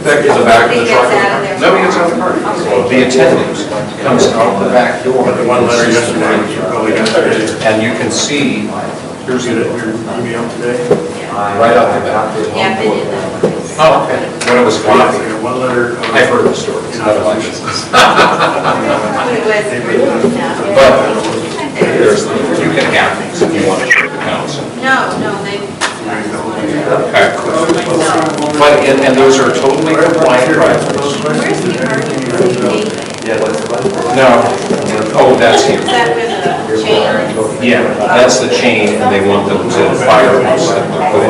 back to the back of the truck. Nobody gets out of the car. The attendant comes out the back door. The one letter yesterday, which you probably got today. And you can see, here's Get the, it, your email today? right out the back. Yeah, but in the. Oh, okay. When it was floppy. One letter. I've heard the stories. None of my business. It was. But there's, you can have these if you want to show the council. No, they. Okay. But, and those are totally compliant driveways. Where's the emergency? No. Oh, that's here. Is that with the chain? Yeah, that's the chain, and they want them to fire us and put in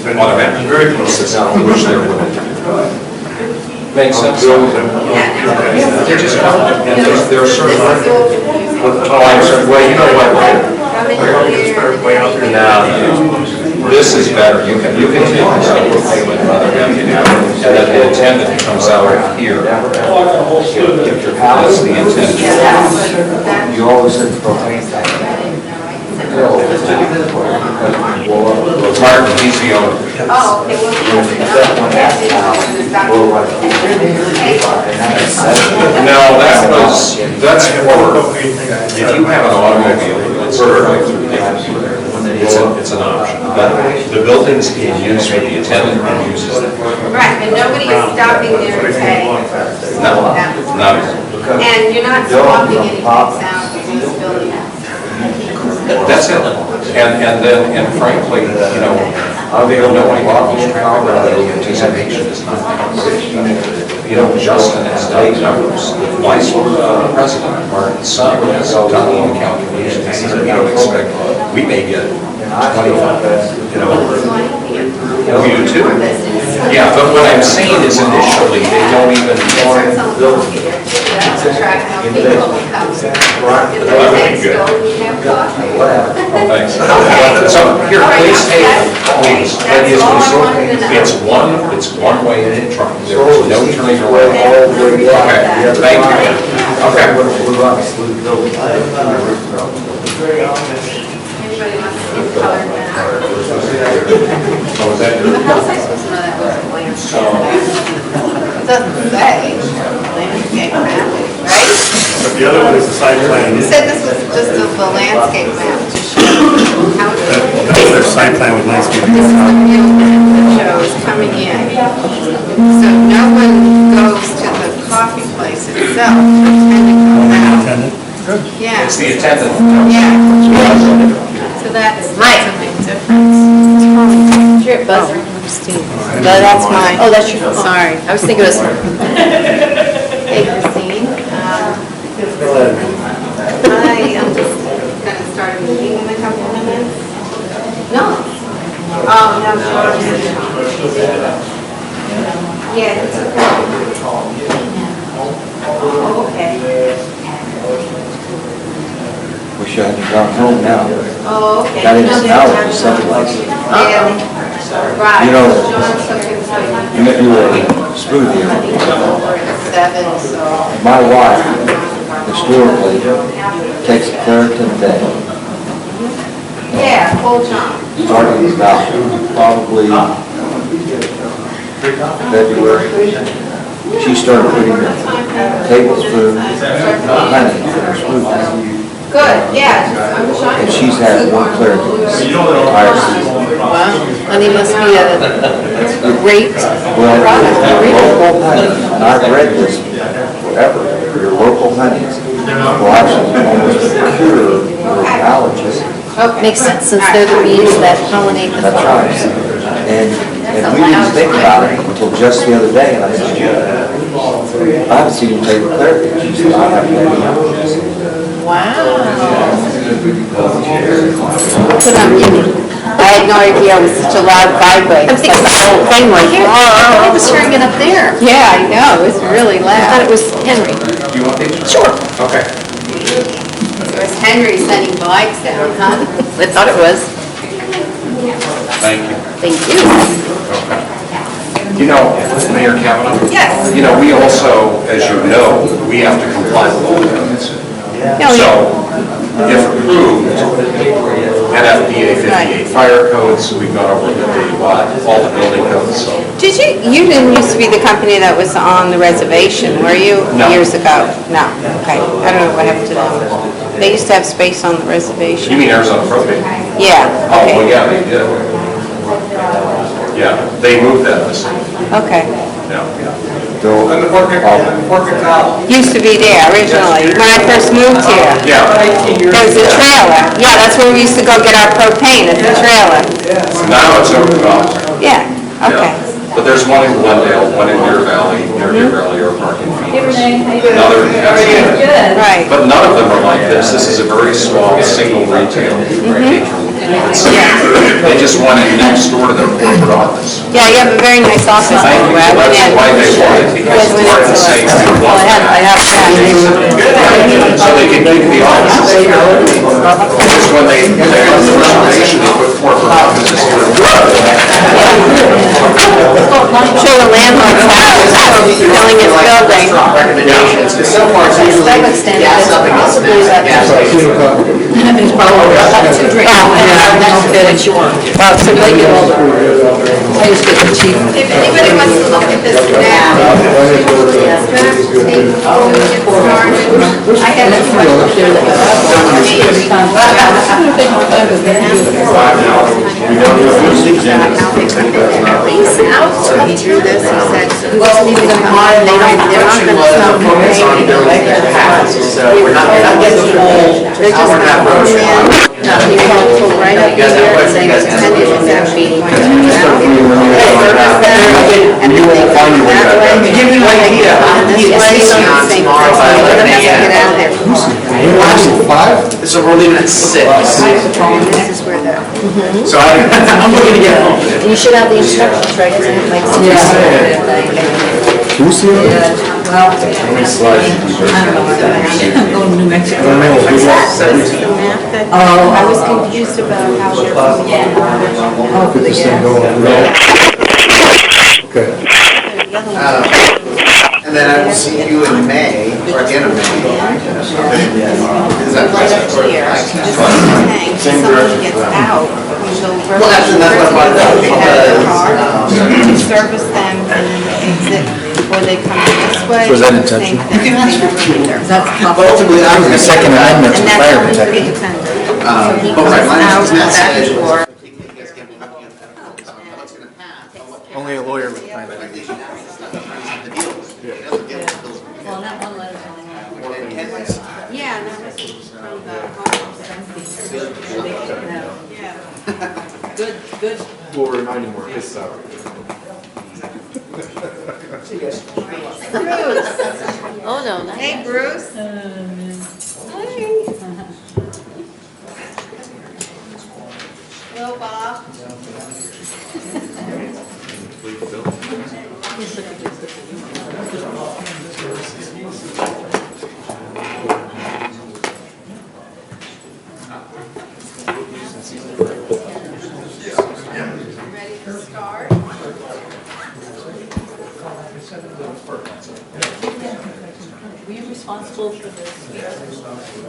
the automatic system, which they're willing to do. Makes sense? They're just, they're certified. Oh, I'm sorry, well, you know what? Now, this is better. You can take this out with payment rather than, and then the attendant comes out here. That's the attendant. You always said propane tank. Martin, he's the owner. Oh, okay, No, that's for, if you have an automobile, it's an option. But the building's being used for the attendant who uses it. right, and nobody is stopping there to pay. No, not. And you're not swapping anything out in this building. That's it. And then, and frankly, you know, they don't know anything about this traffic, the anticipation is not. You know, Justin has done numbers. The vice president, Martin's son, has done all the calculations. He said, we don't expect, we may get 25, you know. We do too. Yeah, but what I'm saying is initially, they don't even. Thanks. So here, please take it, please. It's one way in truck. There's no turning around. Okay, thank you. Okay. Anybody wants to see the color map? So is that your? How was I supposed to know that was a landscape map? It doesn't say landscape map, right? But the other one is the site plan. You said this was just the landscape map to show how it That's their site plan with landscape. This is the real map that shows coming in. So no one goes to the coffee place itself, attendant comes out. Attendant. Yeah. It's the attendant. Yeah. So that's a big difference. Your buzzer. No, that's mine. Oh, that's your, sorry. I was thinking it was. Hey, Christine. I'm just gonna start a meeting in a couple of minutes. No. Oh, no, Sean. Yeah, it's okay. Oh, okay. Wish I had gone home now. Oh, okay. Got in an hour or something like that. Yeah. Right. You know, Sean took his time. You do a smoothie. Over at 7, so. My wife historically takes Claritin Day, Yeah, full John. starting about probably February. She started putting a tablespoon of honey in her smoothie. Good, yeah. I'm Sean. And she's had one Claritin this entire season. Wow. Honey must be a great Well, product. local honey, and I've read this forever, your local honeys will actually almost cure your allergies. Makes sense since they're the bees that pollinate the That's flowers. right. And we didn't think about it until just the other day, and I said, I haven't seen you take Claritin. She said, I haven't had any allergies. Wow. Put on Jimmy. I had no idea it was such a loud vibrate. I'm thinking the whole thing was, I was hearing it up there. Yeah, I know, it was really loud. I thought it was Henry. You want these? Sure. Okay. It was Henry sending bikes down, huh? I thought it was. Thank you. Thank you. You know, Mayor Kavanaugh? Yes. You know, we also, as you know, we have to comply with all the codes. So, if approved, NFPA 58 fire codes, we've gone over all the building codes, so. Did you you didn't used to be the company that was on the reservation, were you? No. Years ago? No, okay. I don't know what happened to them. They used to have space on the reservation. You mean Arizona Propane? Yeah, Oh, well, okay. yeah, they did. Yeah, they moved that this year. Okay. Yeah. Used to be there originally, when I first moved here. Yeah. There was a trailer. Yeah, that's where we used to go get our propane, at the trailer. Now it's over the Yeah, okay. But there's one in Glendale, one in Deer Valley, near Deer Valley or Park in Phoenix. Another in Pasadena. Right. But none of them are like this. This is a very small, single retail patron. They just went in next door to their corporate office. Yeah, you have a very nice office. Thank you. Brad. That's why they wanted to, because it's part of the same. I have that. So they can keep the offices here. Because when they had the reservation, they put corporate offices here. I'm sure the landlord's house is filling his building. Recommendations, because so far it's usually gas up against gas. If anybody wants to look at this now, I had a He's out. He drew this, he said, who's leaving the car, they're not gonna sell Focus on propane. building their paths, so we're not getting the whole hour and a half road trip. You can pull right up here, and then it's 10 inches that feet. And you won't find your way back. Give you an idea. And this is based on the same Tomorrow by person. 11 Get a.m. out of there. So we're leaving at 6. This is where the. So I'm looking to get home. You should have the instructions, right? 'Cause it makes I was confused about how they're coming in. Oh, for the And then I will see you in May, or at the end of May. Is that right? Here, this is the thing, someone gets out, so. Well, actually, that's what I wanted to know, They have because, a car, you service them, and then they exit, or they come in this way. Was that same intentional? thing, they never leave there. but ultimately, I'm The Second Amendment's And for that's fire only for the protection. defendant. But right, my Out next that message. door. Only a lawyer would find that. Yeah, and that was from the homeless. We'll remind him where his salary is. Bruce, Oh, no, not hey Bruce. Hello, Bob. Ready to start? Were you responsible for this?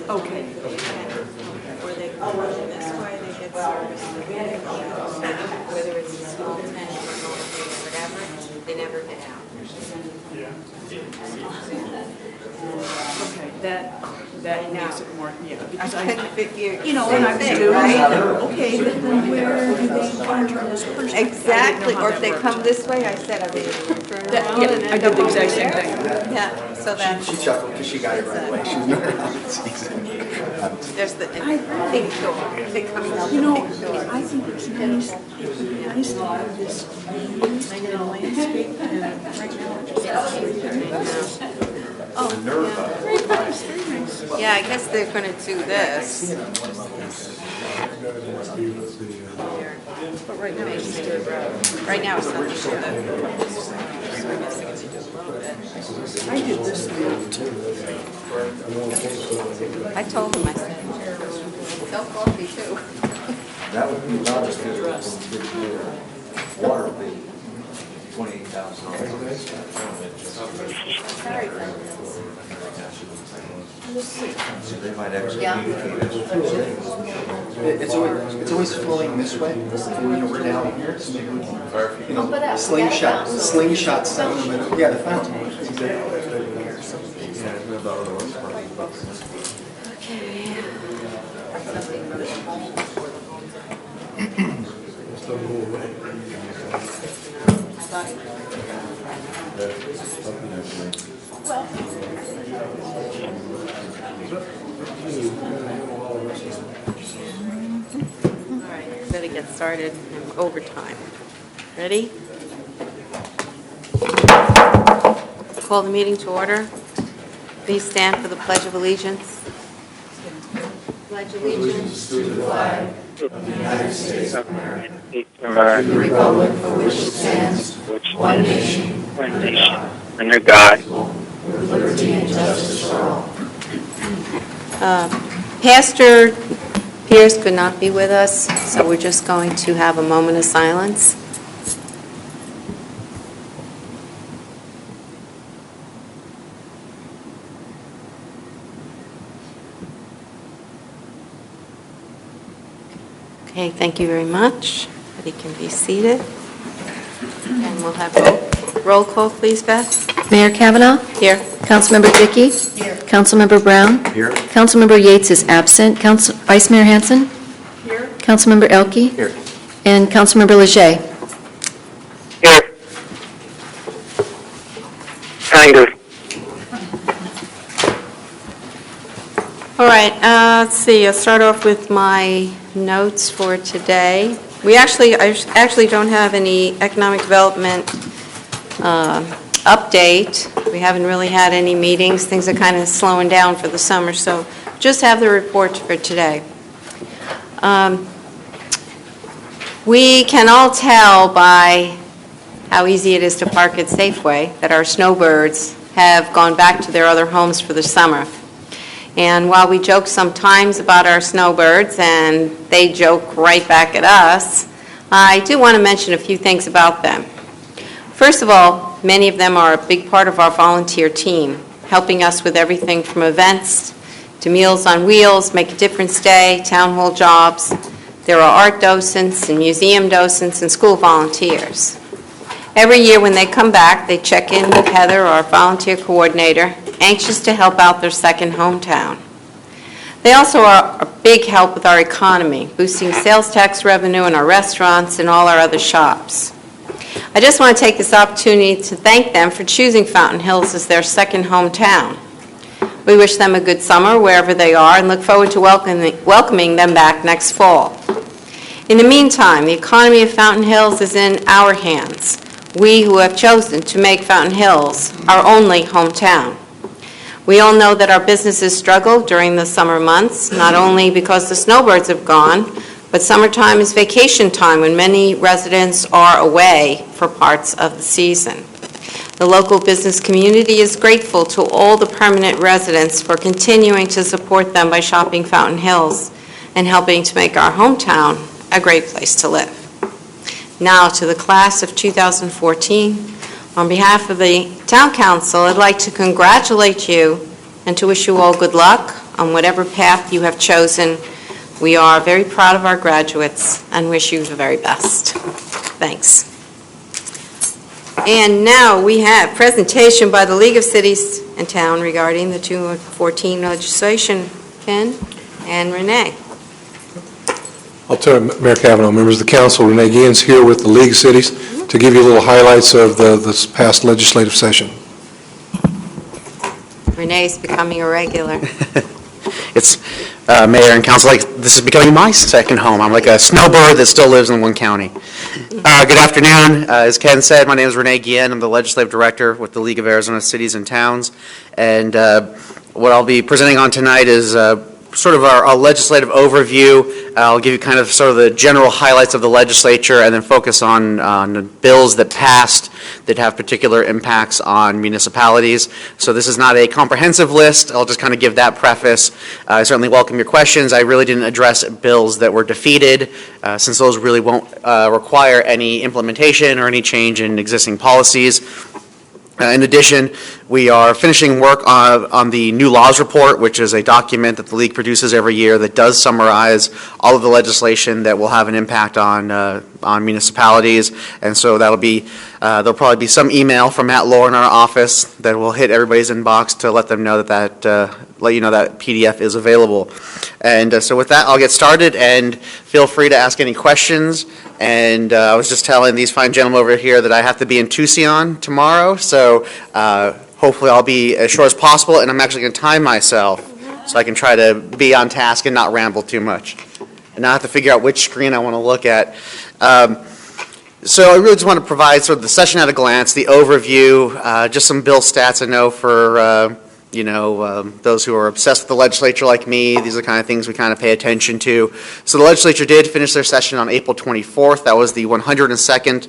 Okay. Or they go this way, they get service. Whether it's a small tent or whatever, they never get out. Okay, that makes it more, yeah, I because couldn't figure. you know, when I was same thing, doing, right? okay, but then where do they turn this person? Exactly, I or didn't if know they how that come worked. this way, I said, are they gonna turn That- around? yeah, and then I go did the over exact same there? thing. Yeah, so that's, She chuckled because she got it right away. She was there's the pink door, they come out You the know, pink door. I think it's nice, nice to have this views and landscape, and right now it's just. Yeah, I guess they're gonna do this. But right now it's just, right now it's nothing to the. So I guess they can do a little bit. I did this one too. I told him, I said, sell coffee too. That would be about as good as the water bill, $28,000. So they might actually communicate us. It's always flowing this way, and we're down here, so maybe we can, slingshot some of it. Yeah, the fountain. All right, better get started. Overtime. Ready? Call the meeting to order. Please stand for the Pledge of Allegiance. Pledge allegiance to the flag Republic for which it stands, one nation, under God. With liberty and justice for all. Pastor Pierce could not be with us, so we're just going to have a moment of silence. Okay, thank you very much. Everybody can be seated. And we'll have roll call, please, Beth. Mayor Kavanaugh? Here. Councilmember Dickey? Here. Councilmember Brown? Here. Councilmember Yates is absent. Vice Mayor Hanson? Here. Councilmember Elke? Here. And Councilmember Leger? Here. Kind of. All right, let's see, I'll start off with my notes for today. I actually don't have any economic development update. We haven't really had any meetings. Things are kind of slowing down for the summer, so just have the report for today. We can all tell by how easy it is to park at Safeway that our snowbirds have gone back to their other homes for the summer. And while we joke sometimes about our snowbirds, and they joke right back at us, I do want to mention a few things about them. First of all, many of them are a big part of our volunteer team, helping us with everything from events to Meals on Wheels, Make a Difference Day, town hall jobs. There are art docents and museum docents and school volunteers. Every year when they come back, they check in with Heather, our volunteer coordinator, anxious to help out their second hometown. They also are a big help with our economy, boosting sales tax revenue in our restaurants and all our other shops. I just want to take this opportunity to thank them for choosing Fountain Hills as their second hometown. We wish them a good summer wherever they are and look forward to welcoming them back next fall. In the meantime, the economy of Fountain Hills is in our hands, we who have chosen to make Fountain Hills our only hometown. We all know that our businesses struggle during the summer months, not only because the snowbirds have gone, but summertime is vacation time when many residents are away for parts of the season. The local business community is grateful to all the permanent residents for continuing to support them by shopping Fountain Hills and helping to make our hometown a great place to live. Now to the class of 2014. On behalf of the Town Council, I'd like to congratulate you and to wish you all good luck on whatever path you have chosen. We are very proud of our graduates and wish you the very best. Thanks. And now we have presentation by the League of Cities and Town regarding the 2014 legislation. Ken and Renee. I'll tell Mayor Kavanaugh, members of the council, Renee Guillen's here with the League of Cities to give you a little highlights of this past legislative session. Renee's becoming a regular. It's Mayor and Council, this is becoming my second home. I'm like a snowbird that still lives in one county. Good afternoon. As Ken said, my name is Renee Guillen. I'm the Legislative Director with the League of Arizona Cities and Towns. And what I'll be presenting on tonight is sort of our legislative overview. I'll give you kind of sort of the general highlights of the legislature and then focus on the bills that passed that have particular impacts on municipalities. So this is not a comprehensive list. I'll just kind of give that preface. I certainly welcome your questions. I really didn't address bills that were defeated since those really won't require any implementation or any change in existing policies. In addition, we are finishing work on the new laws report, which is a document that the League produces every year that does summarize all of the legislation that will have an impact on municipalities. And so there'll probably be some email from Matt Lohr in our office that will hit everybody's inbox to let them know let you know that PDF is available. And so with that, I'll get started, and feel free to ask any questions. And I was just telling these fine gentlemen over here that I have to be in Tucson tomorrow, so hopefully I'll be as short as possible, and I'm actually going to time myself so I can try to be on task and not ramble too much. And now I have to figure out which screen I want to look at. So I really just want to provide sort of the session at a glance, the overview, just some bill stats I know for those who are obsessed with the legislature like me. These are the kind of things we kind of pay attention to. So the legislature did finish their session on April 24th. That was the 102nd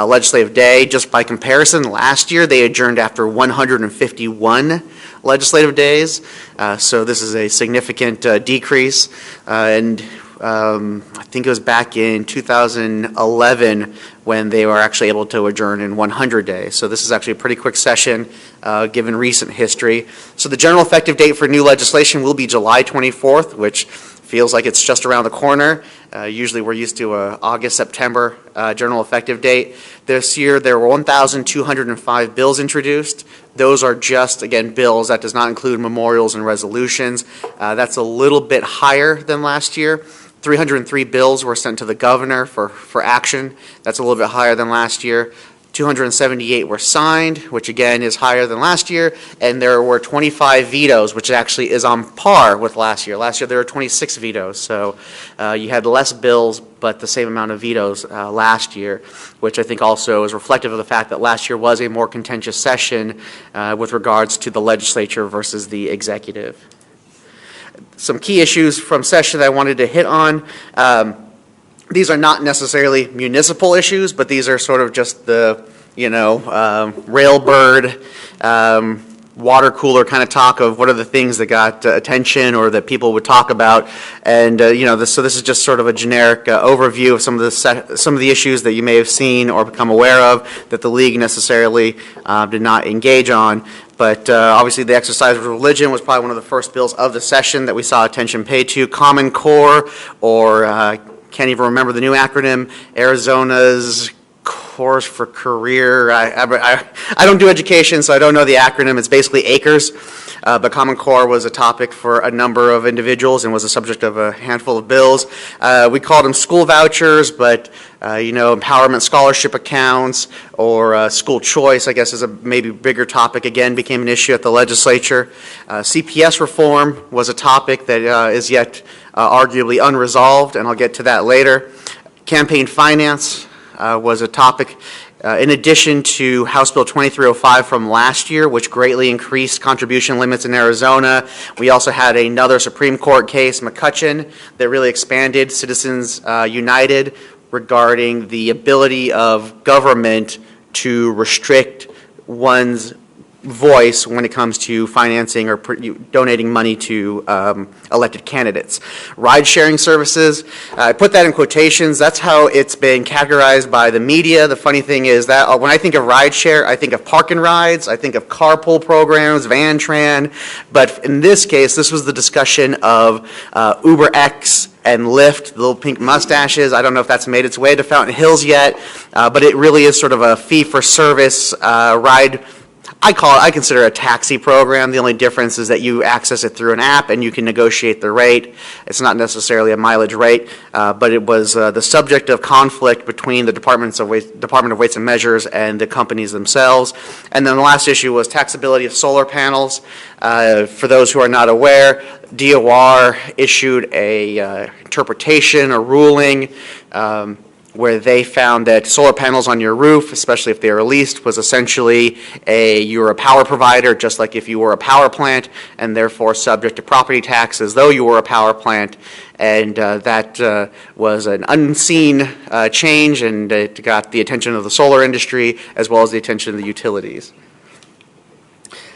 legislative day. Just by comparison, last year they adjourned after 151 legislative days. So this is a significant decrease. I think it was back in 2011 when they were actually able to adjourn in 100 days. So this is actually a pretty quick session given recent history. So the general effective date for new legislation will be July 24th, which feels like it's just around the corner. Usually we're used to a August, September general effective date. This year there were 1,205 bills introduced. Those are just, again, bills. That does not include memorials and resolutions. That's a little bit higher than last year. 303 bills were sent to the governor for action. That's a little bit higher than last year. 278 were signed, which again is higher than last year, and there were 25 vetoes, which actually is on par with last year. Last year there were 26 vetoes, so you had less bills but the same amount of vetoes last year, which I think also is reflective of the fact that last year was a more contentious session with regards to the legislature versus the executive. Some key issues from session that I wanted to hit on. These are not necessarily municipal issues, but these are sort of just the, railbird, water cooler kind of talk of what are the things that got attention or that people would talk about. And, so this is just sort of a generic overview of some of the issues that you may have seen or become aware of that the League necessarily did not engage on. But obviously the exercise of religion was probably one of the first bills of the session that we saw attention paid to. Common Core, or can't even remember the new acronym, Arizona's Course for Career. I don't do education, so I don't know the acronym. It's basically ACRES. But Common Core was a topic for a number of individuals and was a subject of a handful of bills. We called them school vouchers, but empowerment scholarship accounts or school choice, I guess, is a maybe bigger topic, again, became an issue at the legislature. CPS reform was a topic that is yet arguably unresolved, and I'll get to that later. Campaign finance was a topic in addition to House Bill 2305 from last year, which greatly increased contribution limits in Arizona. We also had another Supreme Court case, McCutcheon, that really expanded Citizens United regarding the ability of government to restrict one's voice when it comes to financing or donating money to elected candidates. Ride-sharing services, I put that in quotations. That's how it's been categorized by the media. The funny thing is that when I think of ride-share, I think of park and rides, I think of carpool programs, Van-Tran, but in this case, this was the discussion of UberX and Lyft, the little pink mustaches. I don't know if that's made its way to Fountain Hills yet, but it really is sort of a fee-for-service ride. I consider it a taxi program. The only difference is that you access it through an app and you can negotiate the rate. It's not necessarily a mileage rate, but it was the subject of conflict between the Department of Weights and Measures and the companies themselves. And then the last issue was taxability of solar panels. For those who are not aware, DOR issued a interpretation, a ruling, where they found that solar panels on your roof, especially if they are leased, was essentially you're a power provider, just like if you were a power plant, and therefore subject to property tax as though you were a power plant. And that was an unseen change, and it got the attention of the solar industry as well as the attention of the utilities.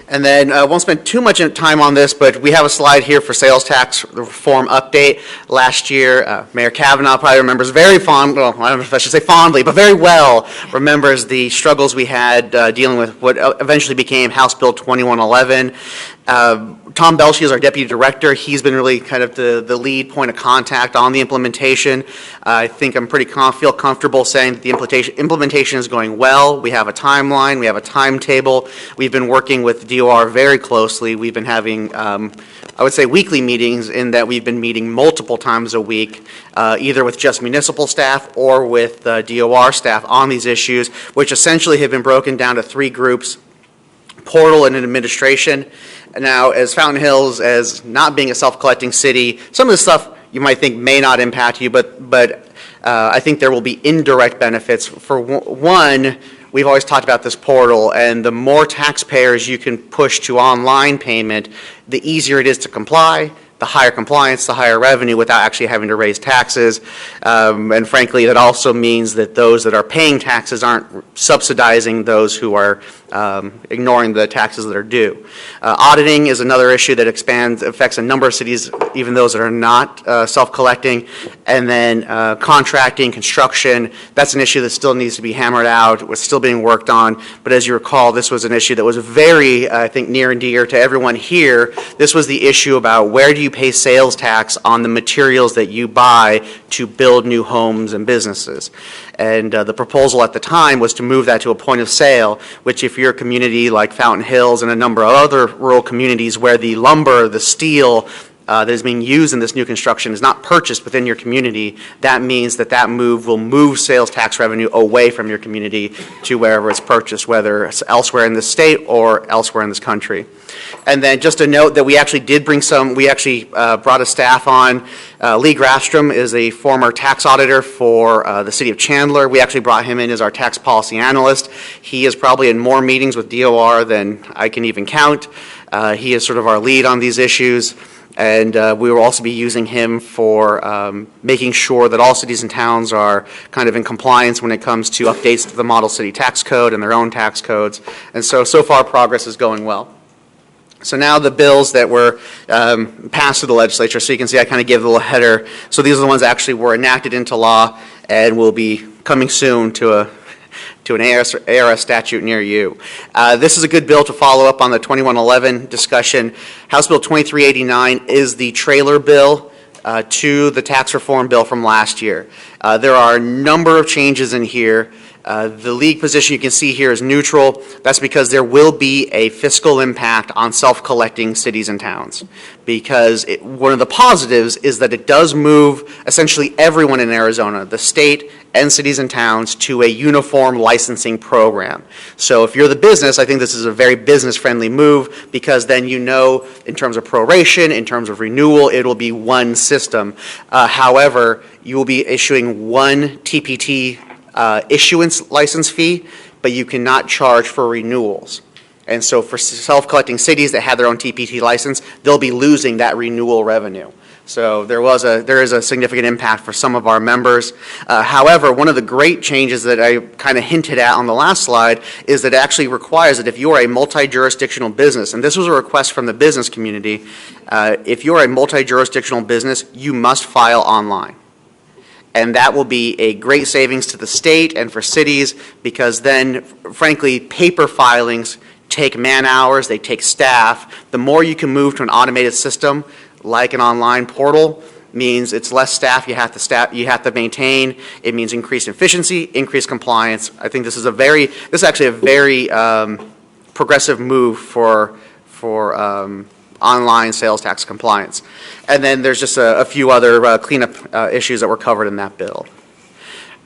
And then I won't spend too much time on this, but we have a slide here for sales tax reform update. Last year, Mayor Kavanaugh probably remembers very fondly, well, I don't know if I should say fondly, but very well remembers the struggles we had dealing with what eventually became House Bill 2111. Tom Belshey is our deputy director. He's been really kind of the lead point of contact on the implementation. I think I'm feel comfortable saying that the implementation is going well. We have a timeline. We have a timetable. We've been working with DOR very closely. We've been having, I would say, weekly meetings in that we've been meeting multiple times a week, either with just municipal staff or with DOR staff on these issues, which essentially have been broken down to 3 groups: portal and administration. Now, as Fountain Hills, as not being a self-collecting city, some of the stuff you might think may not impact you, but I think there will be indirect benefits. For one, we've always talked about this portal, and the more taxpayers you can push to online payment, the easier it is to comply. The higher compliance, the higher revenue without actually having to raise taxes. And frankly, that also means that those that are paying taxes aren't subsidizing those who are ignoring the taxes that are due. Auditing is another issue that affects a number of cities, even those that are not self-collecting. And then contracting, construction, that's an issue that still needs to be hammered out. It's still being worked on. But as you recall, this was an issue that was very, I think, near and dear to everyone here. This was the issue about where do you pay sales tax on the materials that you buy to build new homes and businesses. And the proposal at the time was to move that to a point of sale, which if you're a community like Fountain Hills and a number of other rural communities where the lumber, the steel, that is being used in this new construction is not purchased within your community, that means that move will move sales tax revenue away from your community to wherever it's purchased, whether it's elsewhere in the state or elsewhere in this country. And then just a note that we actually did bring brought a staff on. Lee Grafstrom is a former tax auditor for the city of Chandler. We actually brought him in as our tax policy analyst. He is probably in more meetings with DOR than I can even count. He is sort of our lead on these issues. And we will also be using him for making sure that all cities and towns are kind of in compliance when it comes to updates to the model city tax code and their own tax codes. And so far progress is going well. So now the bills that were passed through the legislature, so you can see I kind of gave a little header. So these are the ones that actually were enacted into law and will be coming soon to an ARS statute near you. This is a good bill to follow up on the 2111 discussion. House Bill 2389 is the trailer bill to the tax reform bill from last year. There are a number of changes in here. The league position you can see here is neutral. That's because there will be a fiscal impact on self-collecting cities and towns. Because one of the positives is that it does move essentially everyone in Arizona, the state and cities and towns, to a uniform licensing program. So if you're the business, I think this is a very business-friendly move because then you know in terms of proration, in terms of renewal, it will be one system. However, you will be issuing one TPT issuance license fee, but you cannot charge for renewals. And so for self-collecting cities that have their own TPT license, they'll be losing that renewal revenue. So there is a significant impact for some of our members. However, one of the great changes that I kind of hinted at on the last slide is that it actually requires that if you are a multi-jurisdictional business, and this was a request from the business community, if you're a multi-jurisdictional business, you must file online. And that will be a great savings to the state and for cities because then, frankly, paper filings take man hours, they take staff. The more you can move to an automated system like an online portal means it's less staff you have to maintain. It means increased efficiency, increased compliance. I think this is actually a very progressive move for online sales tax compliance. And then there's just a few other cleanup issues that were covered in that bill.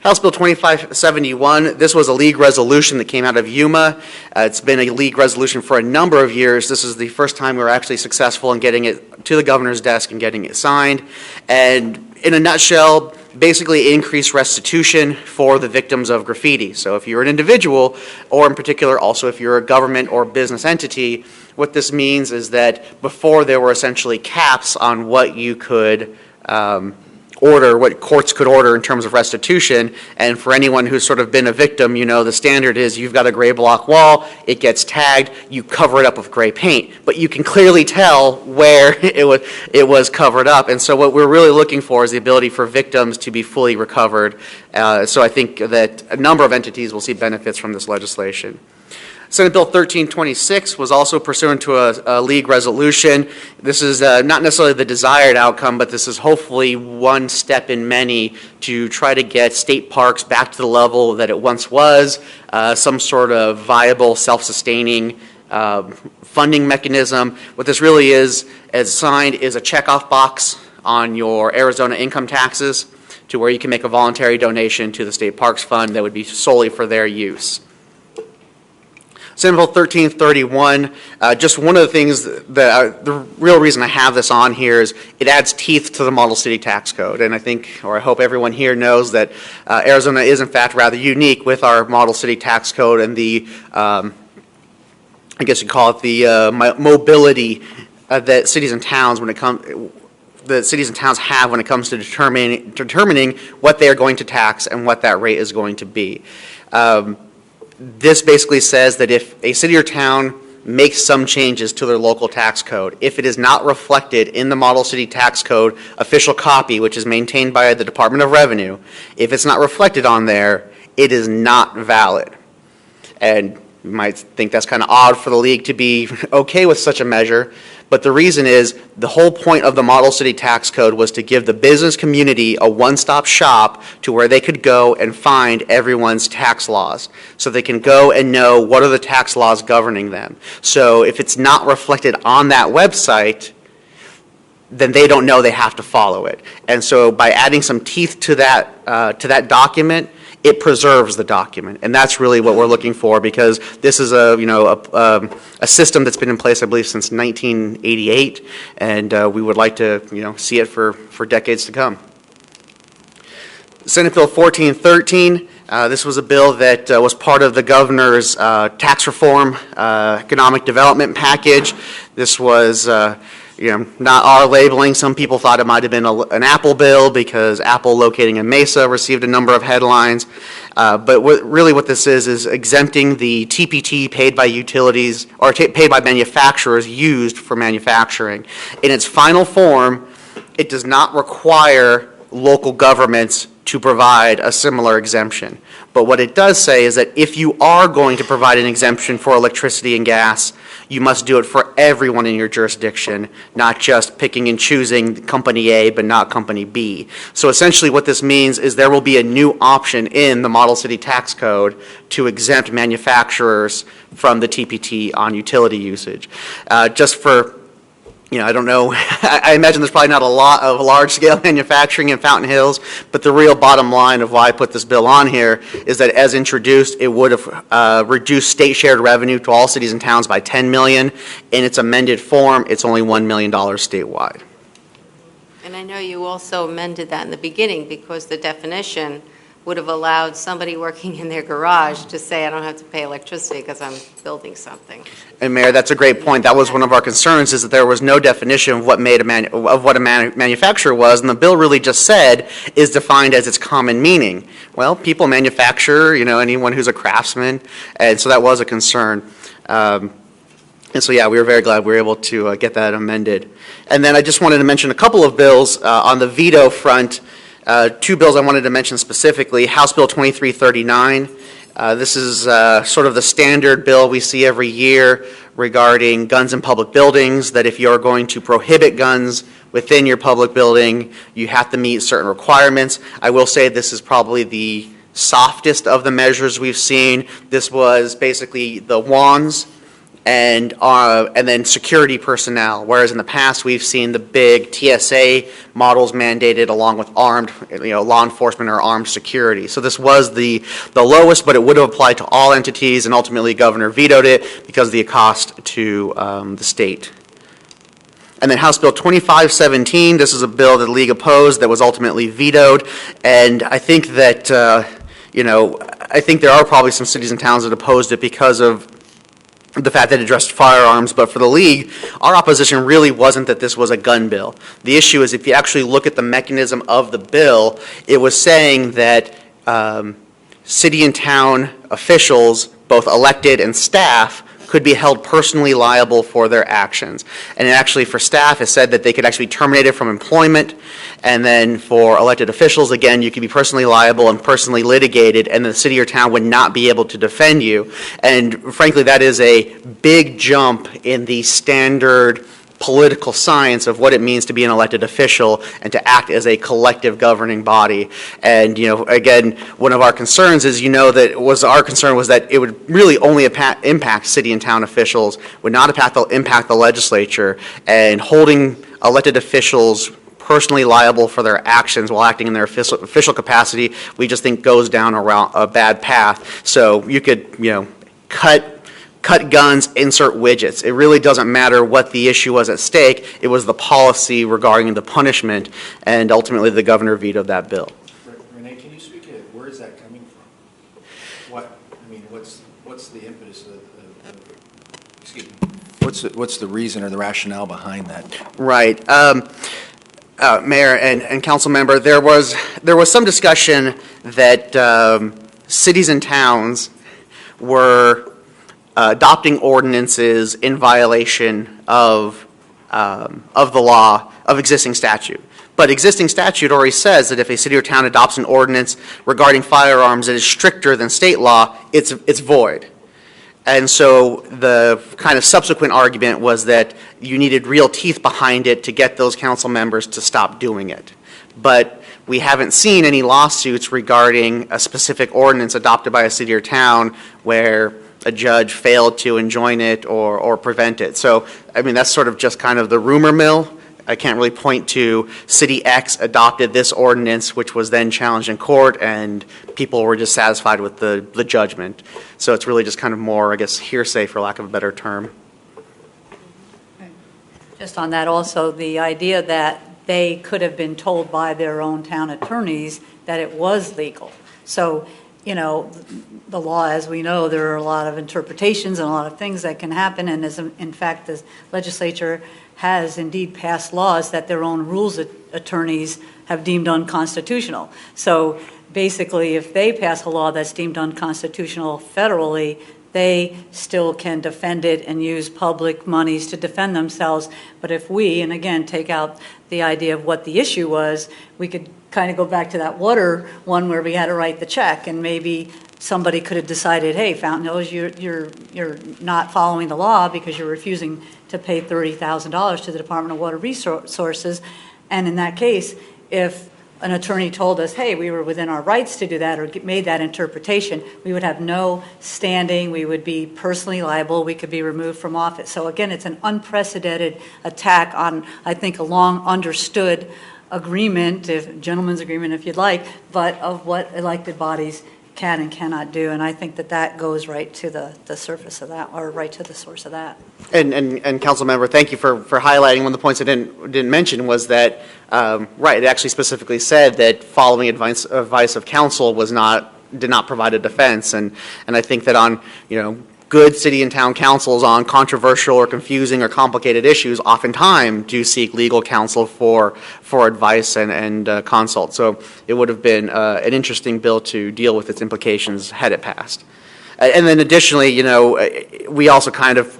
House Bill 2571, this was a league resolution that came out of Yuma. It's been a league resolution for a number of years. This is the first time we were actually successful in getting it to the governor's desk and getting it signed. And in a nutshell, basically increase restitution for the victims of graffiti. So if you're an individual, or in particular also if you're a government or business entity, what this means is that before there were essentially caps on what you could order, what courts could order in terms of restitution, and for anyone who's sort of been a victim, you know the standard is you've got a gray block wall, it gets tagged, you cover it up with gray paint, but you can clearly tell where it was covered up. And so what we're really looking for is the ability for victims to be fully recovered. So I think that a number of entities will see benefits from this legislation. Senate Bill 1326 was also pursuant to a league resolution. This is not necessarily the desired outcome, but this is hopefully one step in many to try to get state parks back to the level that it once was, some sort of viable, self-sustaining funding mechanism. What this really is, as signed, is a checkoff box on your Arizona income taxes to where you can make a voluntary donation to the State Parks Fund that would be solely for their use. Senate Bill 1331, just one of the things that, the real reason I have this on here is it adds teeth to the Model City Tax Code. And I think, or I hope everyone here knows that Arizona is in fact rather unique with our Model City Tax Code and the, I guess you'd call it the mobility that cities and towns when it comes, the cities and towns have when it comes to determining what they are going to tax and what that rate is going to be. This basically says that if a city or town makes some changes to their local tax code, if it is not reflected in the Model City Tax Code official copy, which is maintained by the Department of Revenue, if it's not reflected on there, it is not valid. And you might think that's kind of odd for the league to be okay with such a measure, but the reason is the whole point of the Model City Tax Code was to give the business community a one-stop shop to where they could go and find everyone's tax laws. So they can go and know what are the tax laws governing them. So if it's not reflected on that website, then they don't know they have to follow it. And so by adding some teeth to that document, it preserves the document, and that's really what we're looking for, because this is a system that's been in place, I believe, since 1988, and we would like to see it for decades to come. Senate Bill 1413. This was a bill that was part of the governor's tax reform economic development package. This was not our labeling. Some people thought it might have been an Apple bill because Apple locating in Mesa received a number of headlines. But really what this is exempting the TPT paid by utilities or paid by manufacturers used for manufacturing. In its final form, it does not require local governments to provide a similar exemption. But what it does say is that if you are going to provide an exemption for electricity and gas, you must do it for everyone in your jurisdiction, not just picking and choosing company A but not company B. So essentially what this means is there will be a new option in the Model City Tax Code to exempt manufacturers from the TPT on utility usage. Just for I don't know, I imagine there's probably not a lot of large-scale manufacturing in Fountain Hills, but the real bottom line of why I put this bill on here is that as introduced, it would have reduced state shared revenue to all cities and towns by $10 million. In its amended form, it's only $1 million statewide. And I know you also amended that in the beginning because the definition would have allowed somebody working in their garage to say, I don't have to pay electricity because I'm building something. And Mayor, that's a great point. That was one of our concerns, is that there was no definition of what a manufacturer was, and the bill really just said is defined as its common meaning. Well, people manufacture, anyone who's a craftsman, and so that was a concern. And so, yeah, we were very glad we were able to get that amended. And then I just wanted to mention a couple of bills on the veto front. Two bills I wanted to mention specifically. House Bill 2339. This is sort of the standard bill we see every year regarding guns in public buildings, that if you're going to prohibit guns within your public building, you have to meet certain requirements. I will say this is probably the softest of the measures we've seen. This was basically the wands and then security personnel, whereas in the past we've seen the big TSA models mandated along with armed, law enforcement or armed security. So this was the lowest, but it would have applied to all entities, and ultimately the governor vetoed it because of the cost to the state. And then House Bill 2517, this is a bill that the League opposed that was ultimately vetoed. And I think that, I think there are probably some cities and towns that opposed it because of the fact that it addressed firearms, but for the League, our opposition really wasn't that this was a gun bill. The issue is if you actually look at the mechanism of the bill, it was saying that city and town officials, both elected and staff, could be held personally liable for their actions. And actually for staff, it said that they could actually be terminated from employment, and then for elected officials, again, you could be personally liable and personally litigated, and the city or town would not be able to defend you. And frankly, that is a big jump in the standard political science of what it means to be an elected official and to act as a collective governing body. And, again, one of our concerns is, our concern was that it would really only impact city and town officials, would not impact the legislature, and holding elected officials personally liable for their actions while acting in their official capacity, we just think goes down a bad path. So you could, cut guns, insert widgets. It really doesn't matter what the issue was at stake. It was the policy regarding the punishment, and ultimately the governor vetoed that bill. Renee, can you speak to where is that coming from? What's the impetus excuse me, what's the reason or the rationale behind that? Right. Mayor and council member, there was some discussion that cities and towns were adopting ordinances in violation of the law, of existing statute. But existing statute already says that if a city or town adopts an ordinance regarding firearms that is stricter than state law, it's void. And so the kind of subsequent argument was that you needed real teeth behind it to get those council members to stop doing it. But we haven't seen any lawsuits regarding a specific ordinance adopted by a city or town where a judge failed to enjoin it or prevent it. So, that's sort of just kind of the rumor mill. I can't really point to City X adopted this ordinance, which was then challenged in court, and people were just satisfied with the judgment. So it's really just kind of more, I guess, hearsay, for lack of a better term. Just on that also, the idea that they could have been told by their own town attorneys that it was legal. So, the law, as we know, there are a lot of interpretations and a lot of things that can happen. And as in fact, the legislature has indeed passed laws that their own rules attorneys have deemed unconstitutional. So basically, if they pass a law that's deemed unconstitutional federally, they still can defend it and use public monies to defend themselves. But if we, and again, take out the idea of what the issue was, we could kind of go back to that water one where we had to write the check, and maybe somebody could have decided, hey, Fountain Hills, you're not following the law because you're refusing to pay $30,000 to the Department of Water Resources. And in that case, if an attorney told us, hey, we were within our rights to do that or made that interpretation, we would have no standing, we would be personally liable, we could be removed from office. So again, it's an unprecedented attack on, I think, a long understood agreement, gentleman's agreement if you'd like, but of what elected bodies can and cannot do. And I think that goes right to the surface of that, or right to the source of that. And council member, thank you for highlighting. One of the points I didn't mention was that, it actually specifically said that following advice of counsel did not provide a defense. And I think that on, good city and town councils on controversial or confusing or complicated issues oftentimes do seek legal counsel for advice and consult. So it would have been an interesting bill to deal with its implications had it passed. And then additionally, we also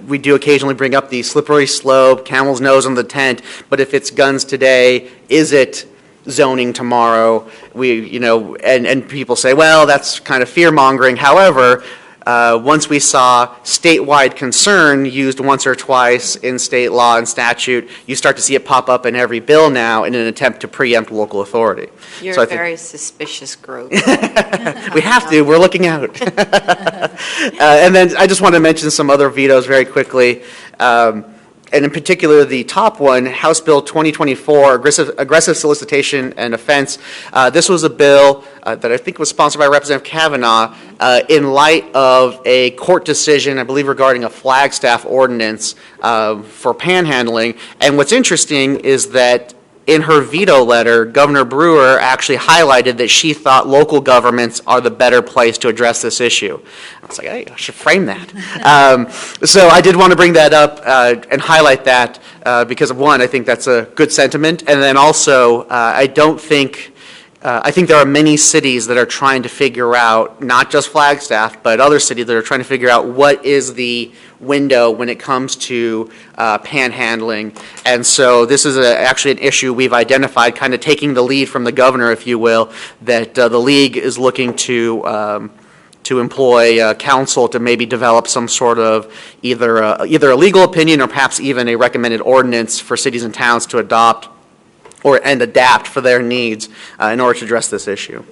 we do occasionally bring up the slippery slope, camel's nose on the tent, but if it's guns today, is it zoning tomorrow? And people say, well, that's kind of fear-mongering. However, once we saw statewide concern used once or twice in state law and statute, you start to see it pop up in every bill now in an attempt to preempt local authority. You're a very suspicious group. We have to. We're looking out. And then I just want to mention some other vetoes very quickly. and in particular, the top one, House Bill 2024, aggressive solicitation and offense. This was a bill that I think was sponsored by Representative Kavanaugh in light of a court decision, I believe, regarding a Flagstaff ordinance for panhandling. And what's interesting is that in her veto letter, Governor Brewer actually highlighted that she thought local governments are the better place to address this issue. I was like, hey, I should frame that. So I did want to bring that up and highlight that because of one, I think that's a good sentiment, and then also I think there are many cities that are trying to figure out, not just Flagstaff, but other cities that are trying to figure out what is the window when it comes to panhandling. And so this is actually an issue we've identified, kind of taking the lead from the governor, if you will, that the league is looking to employ council to maybe develop some sort of either a legal opinion or perhaps even a recommended ordinance for cities and towns to adopt and adapt for their needs in order to address this issue.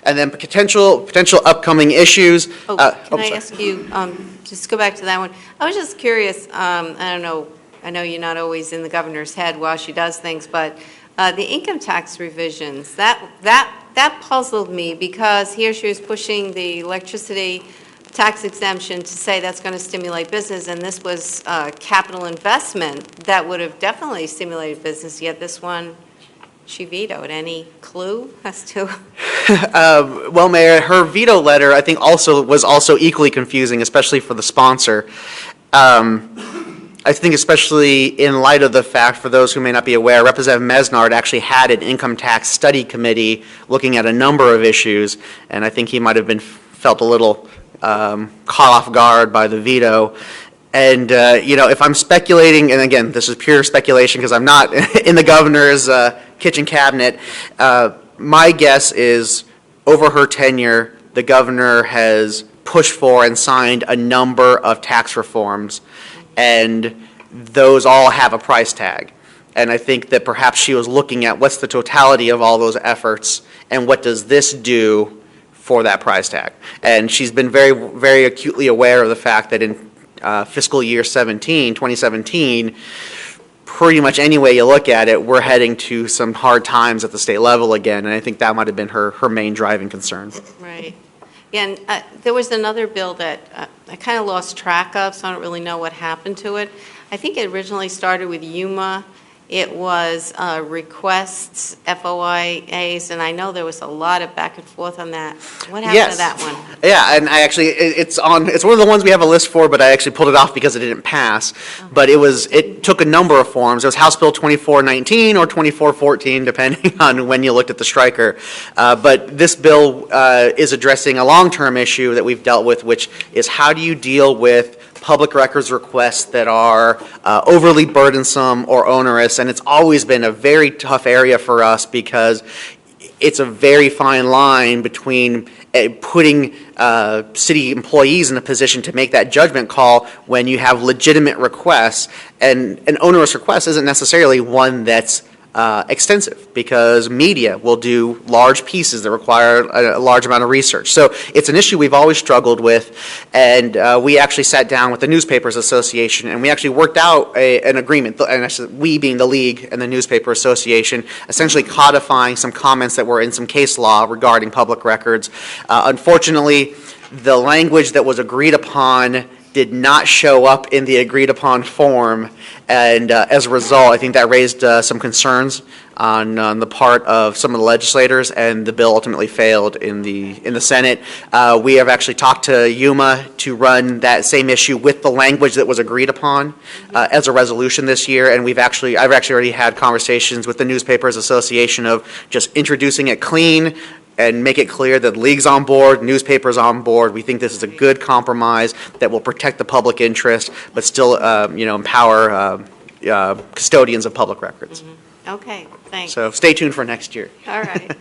And then potential upcoming issues. Can I ask you, just go back to that one. I was just curious, I don't know, I know you're not always in the governor's head while she does things, but the income tax revisions, that puzzled me because here she was pushing the electricity tax exemption to say that's going to stimulate business, and this was capital investment that would have definitely stimulated business, yet this one she vetoed. Any clue as to? Well, Mayor, her veto letter, I think, was also equally confusing, especially for the sponsor. I think especially in light of the fact, for those who may not be aware, Representative Mesnard actually had an income tax study committee looking at a number of issues, and I think he might have felt a little caught off guard by the veto. And, if I'm speculating, and again, this is pure speculation because I'm not in the governor's kitchen cabinet, my guess is over her tenure, the governor has pushed for and signed a number of tax reforms, and those all have a price tag. And I think that perhaps she was looking at what's the totality of all those efforts and what does this do for that price tag. And she's been very, very acutely aware of the fact that in fiscal year 2017, pretty much any way you look at it, we're heading to some hard times at the state level again, and I think that might have been her main driving concern. Right. And there was another bill that I kind of lost track of, so I don't really know what happened to it. I think it originally started with UMA. It was requests, FOIAs, and I know there was a lot of back and forth on that. What happened to that one? Yeah, and I actually, it's one of the ones we have a list for, but I actually pulled it off because it didn't pass. Okay. But it took a number of forms. It was House Bill 2419 or 2414, depending on when you looked at the striker. But this bill is addressing a long-term issue that we've dealt with, which is how do you deal with public records requests that are overly burdensome or onerous, and it's always been a very tough area for us because it's a very fine line between putting city employees in a position to make that judgment call when you have legitimate requests, and an onerous request isn't necessarily one that's extensive because media will do large pieces that require a large amount of research. So it's an issue we've always struggled with, and we actually sat down with the Newspapers Association and we actually worked out an agreement, and actually we being the league and the Newspaper Association, essentially codifying some comments that were in some case law regarding public records. Unfortunately, the language that was agreed upon did not show up in the agreed upon form, and as a result, I think that raised some concerns on the part of some of the legislators, and the bill ultimately failed in the Senate. We have actually talked to UMA to run that same issue with the language that was agreed upon as a resolution this year, and I've actually already had conversations with the Newspapers Association of just introducing it clean and make it clear that the league's on board, newspapers on board. We think this is a good compromise that will protect the public interest, but still, empower custodians of public records. Mm-hmm. Okay, thanks. So stay tuned for next year. All right.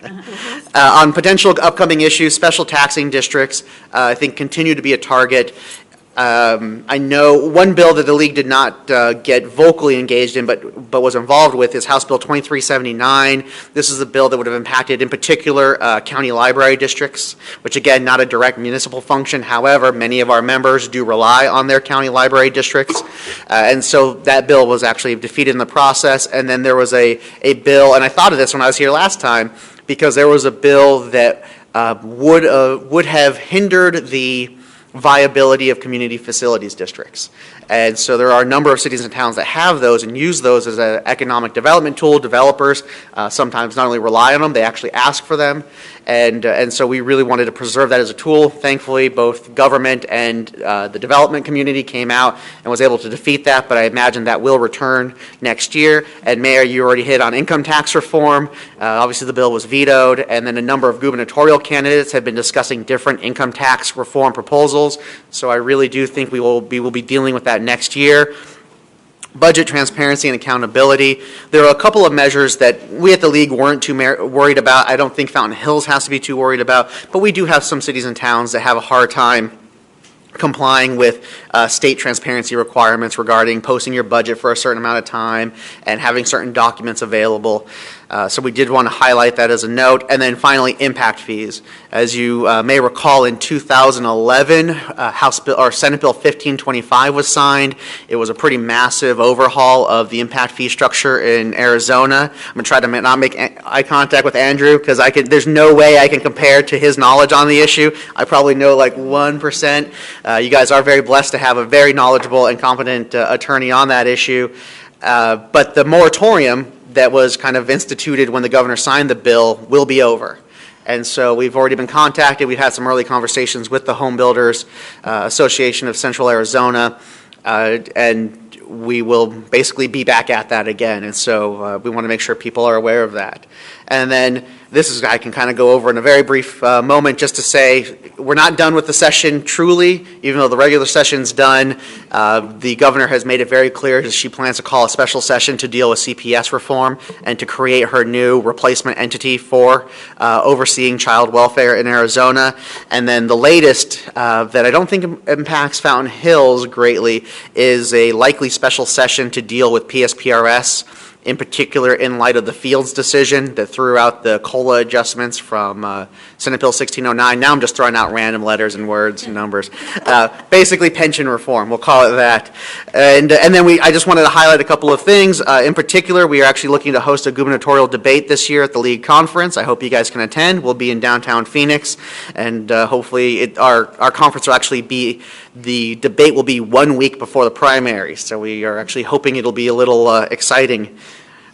On potential upcoming issues, special taxing districts, I think continue to be a target. I know one bill that the league did not get vocally engaged in, but was involved with, is House Bill 2379. This is a bill that would have impacted, in particular, county library districts, which again, not a direct municipal function. However, many of our members do rely on their county library districts, and so that bill was actually defeated in the process. And then there was a bill, and I thought of this when I was here last time, because there was a bill that would have hindered the viability of community facilities districts. And so there are a number of cities and towns that have those and use those as an economic development tool. Developers sometimes not only rely on them, they actually ask for them. And so we really wanted to preserve that as a tool. Thankfully, both government and the development community came out and was able to defeat that, but I imagine that will return next year. And Mayor, you already hit on income tax reform. Obviously, the bill was vetoed, and then a number of gubernatorial candidates have been discussing different income tax reform proposals. So I really do think we will be dealing with that next year. Budget transparency and accountability. There are a couple of measures that we at the league weren't too worried about. I don't think Fountain Hills has to be too worried about, but we do have some cities and towns that have a hard time complying with state transparency requirements regarding posting your budget for a certain amount of time and having certain documents available. So we did want to highlight that as a note. And then finally, impact fees. As you may recall, in 2011, House Bill or Senate Bill 1525 was signed. It was a pretty massive overhaul of the impact fee structure in Arizona. I'm going to try to not make eye contact with Andrew because there's no way I can compare to his knowledge on the issue. I probably know like 1%. You guys are very blessed to have a very knowledgeable and competent attorney on that issue. But the moratorium that was kind of instituted when the governor signed the bill will be over. And so we've already been contacted. We've had some early conversations with the Home Builders Association of Central Arizona, and we will basically be back at that again. And so we want to make sure people are aware of that. And then I can kind of go over in a very brief moment just to say we're not done with the session truly, even though the regular session's done. The governor has made it very clear that she plans to call a special session to deal with CPS reform and to create her new replacement entity for overseeing child welfare in Arizona. And then the latest that I don't think impacts Fountain Hills greatly is a likely special session to deal with PSPRS, in particular in light of the Fields decision that threw out the COLA adjustments from Senate Bill 1609. Now I'm just throwing out random letters and words and numbers. Basically pension reform, we'll call it that. And then I just wanted to highlight a couple of things. In particular, we are actually looking to host a gubernatorial debate this year at the League Conference. I hope you guys can attend. We'll be in downtown Phoenix, and hopefully our conference will actually be, the debate will be 1 week before the primary. So we are actually hoping it'll be a little exciting.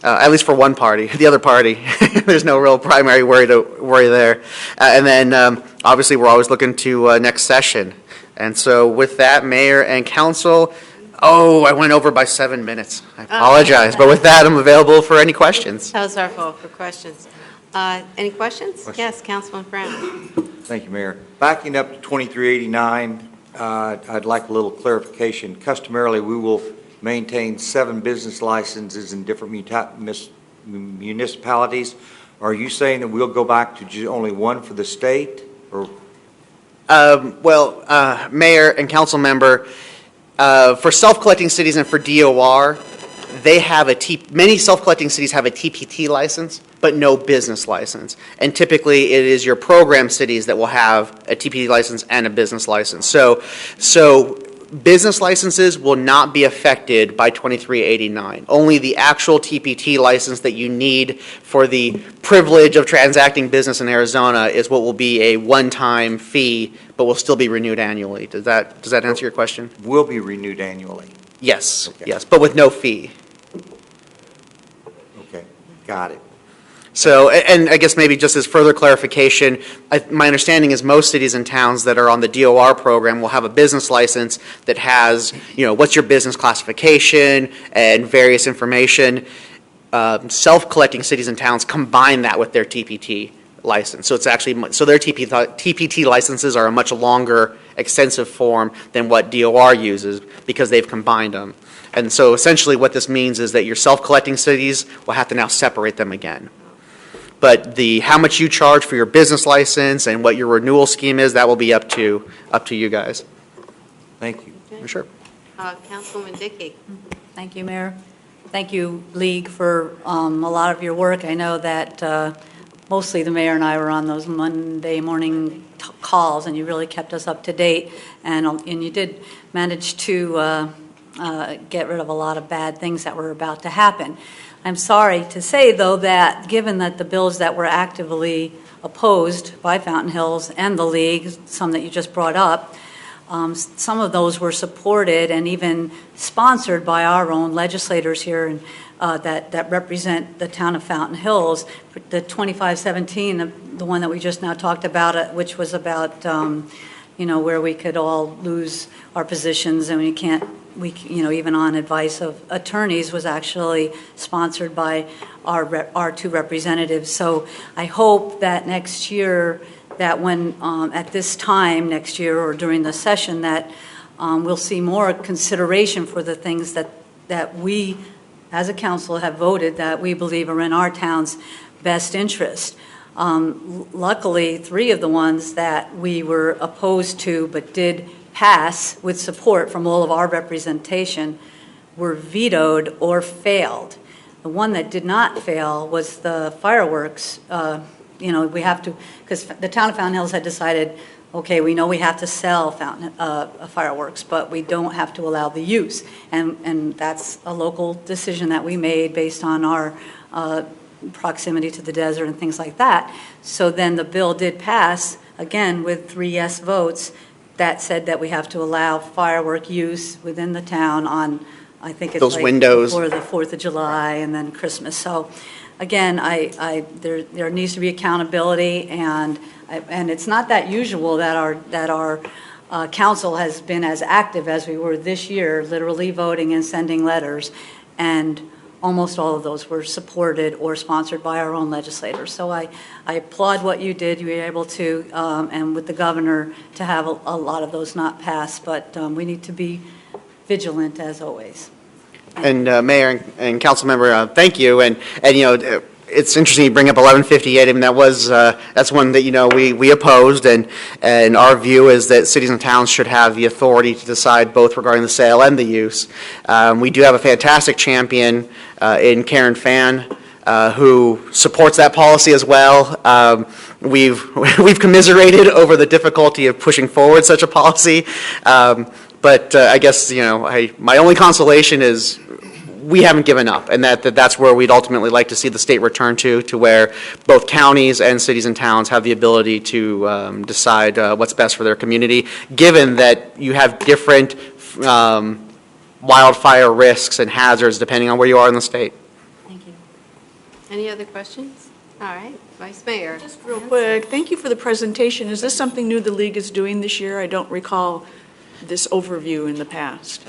At least for one party. The other party, there's no real primary worry there. And then, obviously, we're always looking to next session. And so with that, Mayor and Council, I went over by 7 minutes. I apologize. But with that, I'm available for any questions. That was our fault for questions. Any questions? Yes, Councilman Brown. Thank you, Mayor. Backing up to 2389, I'd like a little clarification. Customarily, we will maintain 7 business licenses in different municipalities. Are you saying that we'll go back to only 1 for the state? Or? Mayor and council member, for self-collecting cities and for DOR, they have many self-collecting cities have a TPT license, but no business license. And typically it is your program cities that will have a TPT license and a business license. So business licenses will not be affected by 2389. Only the actual TPT license that you need for the privilege of transacting business in Arizona is what will be a one-time fee, but will still be renewed annually. Does that answer your question? Will be renewed annually. Yes, okay. Yes, but with no fee. Okay, got it. So, and I guess maybe just as further clarification, my understanding is most cities and towns that are on the DOR program will have a business license that has, what's your business classification and various information. Self-collecting cities and towns combine that with their TPT license. So it's actually, their TPT licenses are a much longer, extensive form than what DOR uses because they've combined them. And so essentially what this means is that your self-collecting cities will have to now separate them again. But how much you charge for your business license and what your renewal scheme is, that will be up to you guys. Thank you. Okay. Sure. Councilwoman Dickey. Thank you, Mayor. Thank you, League, for a lot of your work. I know that mostly the mayor and I were on those Monday morning calls, and you really kept us up to date, and you did manage to get rid of a lot of bad things that were about to happen. I'm sorry to say, though, that given that the bills that were actively opposed by Fountain Hills and the League, some that you just brought up, some of those were supported and even sponsored by our own legislators here and, that represent the town of Fountain Hills. The 2517, the one that we just now talked about, which was about, where we could all lose our positions and even on advice of attorneys, was actually sponsored by our two representatives. So I hope that next year, that when at this time next year or during the session, that we'll see more consideration for the things that we as a council have voted that we believe are in our town's best interest. Luckily, 3 of the ones that we were opposed to but did pass with support from all of our representation were vetoed or failed. The one that did not fail was the fireworks. We have to, because the town of Fountain Hills had decided, okay, we know we have to sell fireworks, but we don't have to allow the use. And that's a local decision that we made based on our proximity to the desert and things like that. So then the bill did pass, again, with 3 yes votes, that said that we have to allow firework use within the town on, I think it's Those like windows. before the 4th of July and then Christmas. So again, there needs to be accountability, and it's not that usual that our council has been as active as we were this year, literally voting and sending letters, and almost all of those were supported or sponsored by our own legislators. So I applaud what you did. You were able to, and with the governor, to have a lot of those not pass, but we need to be vigilant as always. And Mayor and Council Member, thank you. And it's interesting you bring up 1158. I mean, that's one that we opposed, and our view is that cities and towns should have the authority to decide both regarding the sale and the use. We do have a fantastic champion in Karen Fan, who supports that policy as well. We've commiserated over the difficulty of pushing forward such a policy. But I guess, my only consolation is we haven't given up, and that's where we'd ultimately like to see the state return to where both counties and cities and towns have the ability to decide what's best for their community, given that you have different wildfire risks and hazards depending on where you are in the state. Thank you. Any other questions? All right, Vice Mayor. Just real quick, thank you for the presentation. Is this something new the League is doing this year? I don't recall this overview in the past.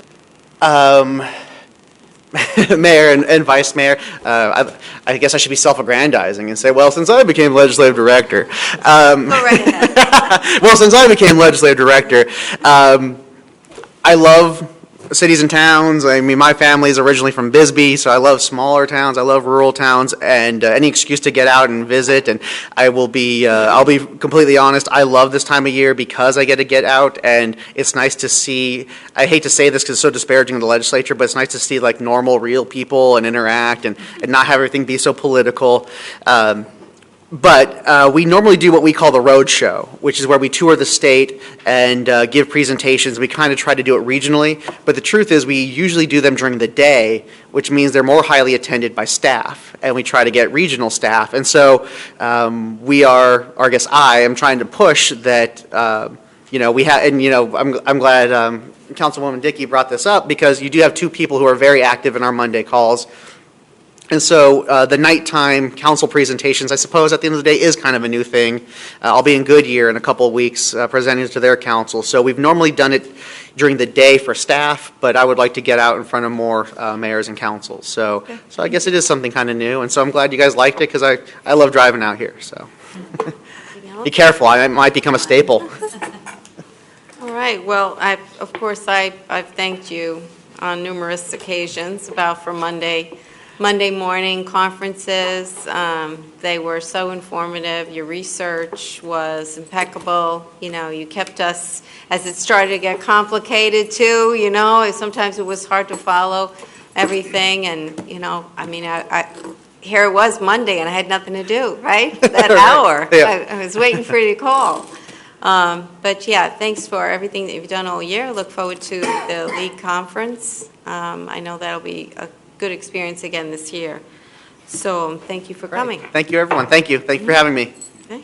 Mayor and Vice Mayor, I guess I should be self-aggrandizing and say, well, since I became legislative director, Go right ahead. well, since I became legislative director, I love cities and towns. I mean, my family is originally from Bisbee, so I love smaller towns. I love rural towns, and any excuse to get out and visit. And I'll be completely honest. I love this time of year because I get to get out, and it's nice to see. I hate to say this because it's so disparaging to the legislature, but it's nice to see like normal, real people and interact, and not have everything be so political. But we normally do what we call the road show, which is where we tour the state and give presentations. We kind of try to do it regionally, but the truth is we usually do them during the day, which means they're more highly attended by staff, and we try to get regional staff. And so I guess I am trying to push that, we have, and I'm glad Councilwoman Dickey brought this up, because you do have 2 people who are very active in our Monday calls. And so the nighttime council presentations, I suppose, at the end of the day, is kind of a new thing. I'll be in Goodyear in a couple of weeks presenting to their council. So we've normally done it during the day for staff, but I would like to get out in front of more mayors and councils. So I guess it is something kind of new. And so I'm glad you guys liked it, because I love driving out here. So be careful. I might become a staple. All right, well, of course, I've thanked you on numerous occasions for Monday Monday morning conferences. They were so informative. Your research was impeccable. You know, you kept us, as it started to get complicated too, you know, sometimes it was hard to follow everything. And, you know, I mean, here it was Monday and I had nothing to do, right? That hour. Yeah. I was waiting for you to call. But yeah, thanks for everything that you've done all year. Look forward to the league conference. I know that'll be a good experience again this year. So thank you for coming. Thank you, everyone. Thank you. Thank you for having me. Okay.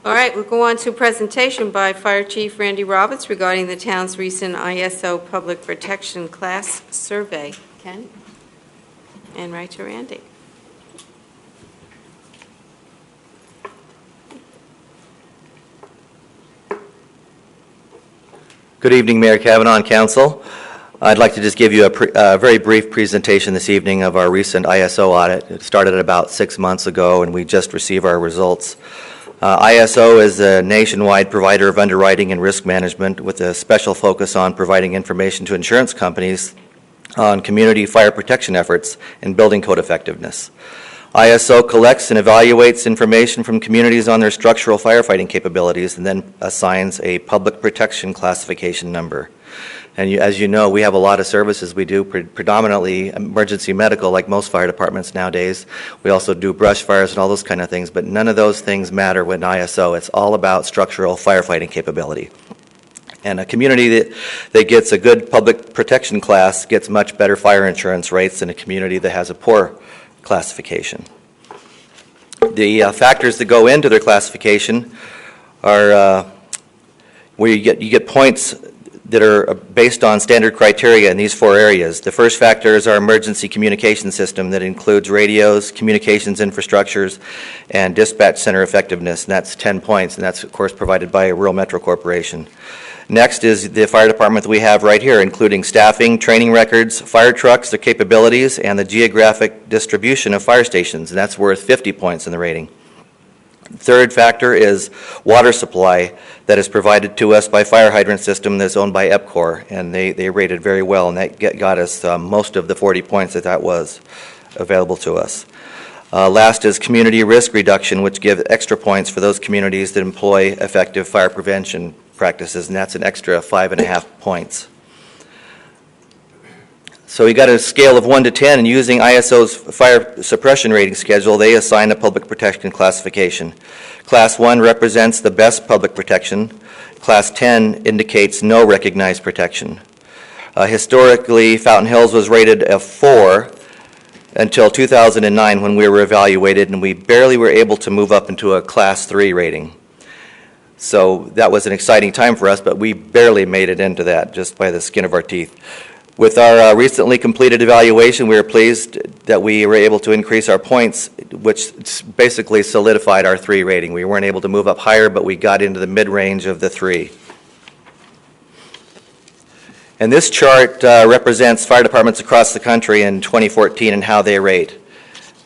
All right, we'll go on to a presentation by Fire Chief Randy Roberts regarding the town's recent ISO Public Protection Class Survey. Ken? And right to Randy. Good evening, Mayor Kavanaugh and Council. I'd like to just give you a very brief presentation this evening of our recent ISO audit. It started about 6 months ago, and we just received our results. ISO is a nationwide provider of underwriting and risk management with a special focus on providing information to insurance companies on community fire protection efforts and building code effectiveness. ISO collects and evaluates information from communities on their structural firefighting capabilities and then assigns a public protection classification number. And as you know, we have a lot of services we do, predominantly emergency medical, like most fire departments nowadays. We also do brush fires and all those kind of things, but none of those things matter with ISO. It's all about structural firefighting capability. And a community that gets a good public protection class gets much better fire insurance rates than a community that has a poor classification. The factors that go into their classification are where you get points that are based on standard criteria in these 4 areas. The first factor is our emergency communication system that includes radios, communications infrastructures, and dispatch center effectiveness, and that's 10 points, and that's of course provided by Rural Metro Corporation. Next is the fire department that we have right here, including staffing, training records, fire trucks, their capabilities, and the geographic distribution of fire stations, and that's worth 50 points in the rating. Third factor is water supply that is provided to us by fire hydrant system that's owned by EPCOR, and they rated very well, and that got us most of the 40 points that was available to us. Last is community risk reduction, which gives extra points for those communities that employ effective fire prevention practices, and that's an extra 5.5 points. So we got a scale of 1 to 10, and using ISO's fire suppression rating schedule, they assign a public protection classification. Class 1 represents the best public protection. Class 10 indicates no recognized protection. Historically, Fountain Hills was rated a 4 until 2009 when we were evaluated, and we barely were able to move up into a Class 3 rating. So that was an exciting time for us, but we barely made it into that just by the skin of our teeth. With our recently completed evaluation, we were pleased that we were able to increase our points, which basically solidified our 3 rating. We weren't able to move up higher, but we got into the mid-range of the 3. And this chart represents fire departments across the country in 2014 and how they rate.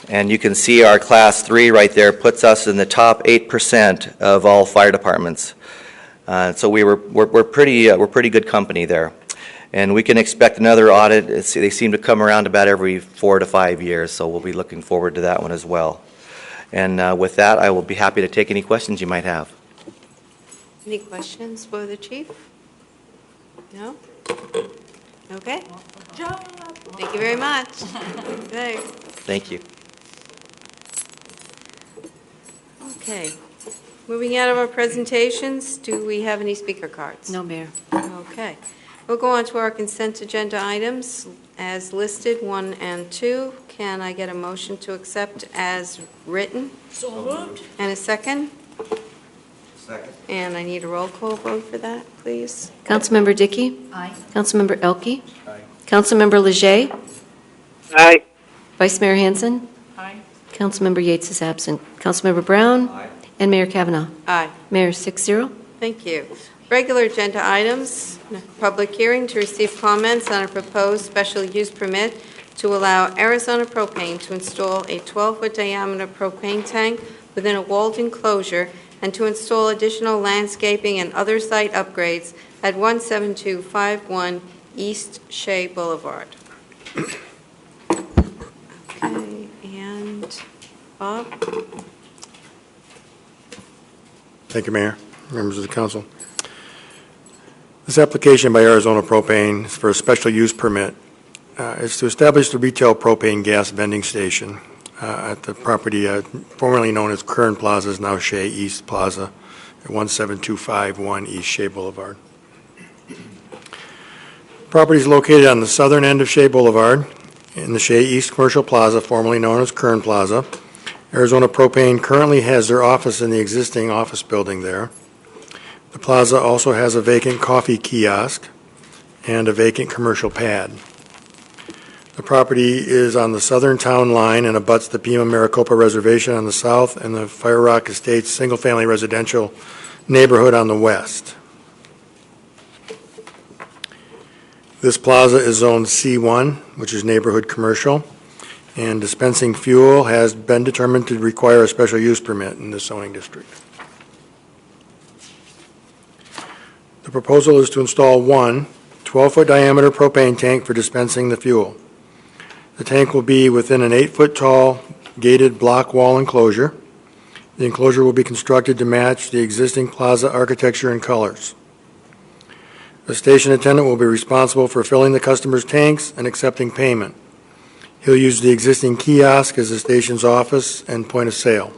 And you can see our Class 3 right there puts us in the top 8% of all fire departments. So we're pretty good company there. And we can expect another audit. They seem to come around about every 4 to 5 years, so we'll be looking forward to that one as well. And with that, I will be happy to take any questions you might have. Any questions for the chief? No? Okay. Thank you very much. Thanks. Thank you. Okay. Moving out of our presentations, do we have any speaker cards? No, Mayor. Okay. We'll go on to our consent agenda items as listed, 1 and 2. Can I get a motion to accept as written? So moved. And a second? Second. And I need a roll call vote for that, please. Councilmember Dickey? Aye. Councilmember Elke? Aye. Councilmember Leger? Aye. Vice Mayor Hanson? Aye. Councilmember Yates is absent. Councilmember Brown? Aye. And Mayor Kavanaugh. Aye. Mayor 6-0. Thank you. Regular agenda items, public hearing to receive comments on a proposed special use permit to allow Arizona Propane to install a 12-foot diameter propane tank within a walled enclosure and to install additional landscaping and other site upgrades at 17251 East Shea Boulevard. Okay, and Bob? Thank you, Mayor, members of the council. This application by Arizona Propane is for a special use permit. It's to establish the retail propane gas vending station at the property formerly known as Kern Plaza, is now Shea East Plaza at 17251 East Shea Boulevard. Property is located on the southern end of Shea Boulevard in the Shea East Commercial Plaza, formerly known as Kern Plaza. Arizona Propane currently has their office in the existing office building there. The plaza also has a vacant coffee kiosk and a vacant commercial pad. The property is on the southern town line and abuts the Pima Maricopa Reservation on the south and the Fire Rock Estates single-family residential neighborhood on the west. This plaza is zoned C1, which is neighborhood commercial, and dispensing fuel has been determined to require a special use permit in this zoning district. The proposal is to install one 12-foot diameter propane tank for dispensing the fuel. The tank will be within an 8-foot tall gated block wall enclosure. The enclosure will be constructed to match the existing plaza architecture and colors. The station attendant will be responsible for filling the customer's tanks and accepting payment. He'll use the existing kiosk as the station's office and point of sale.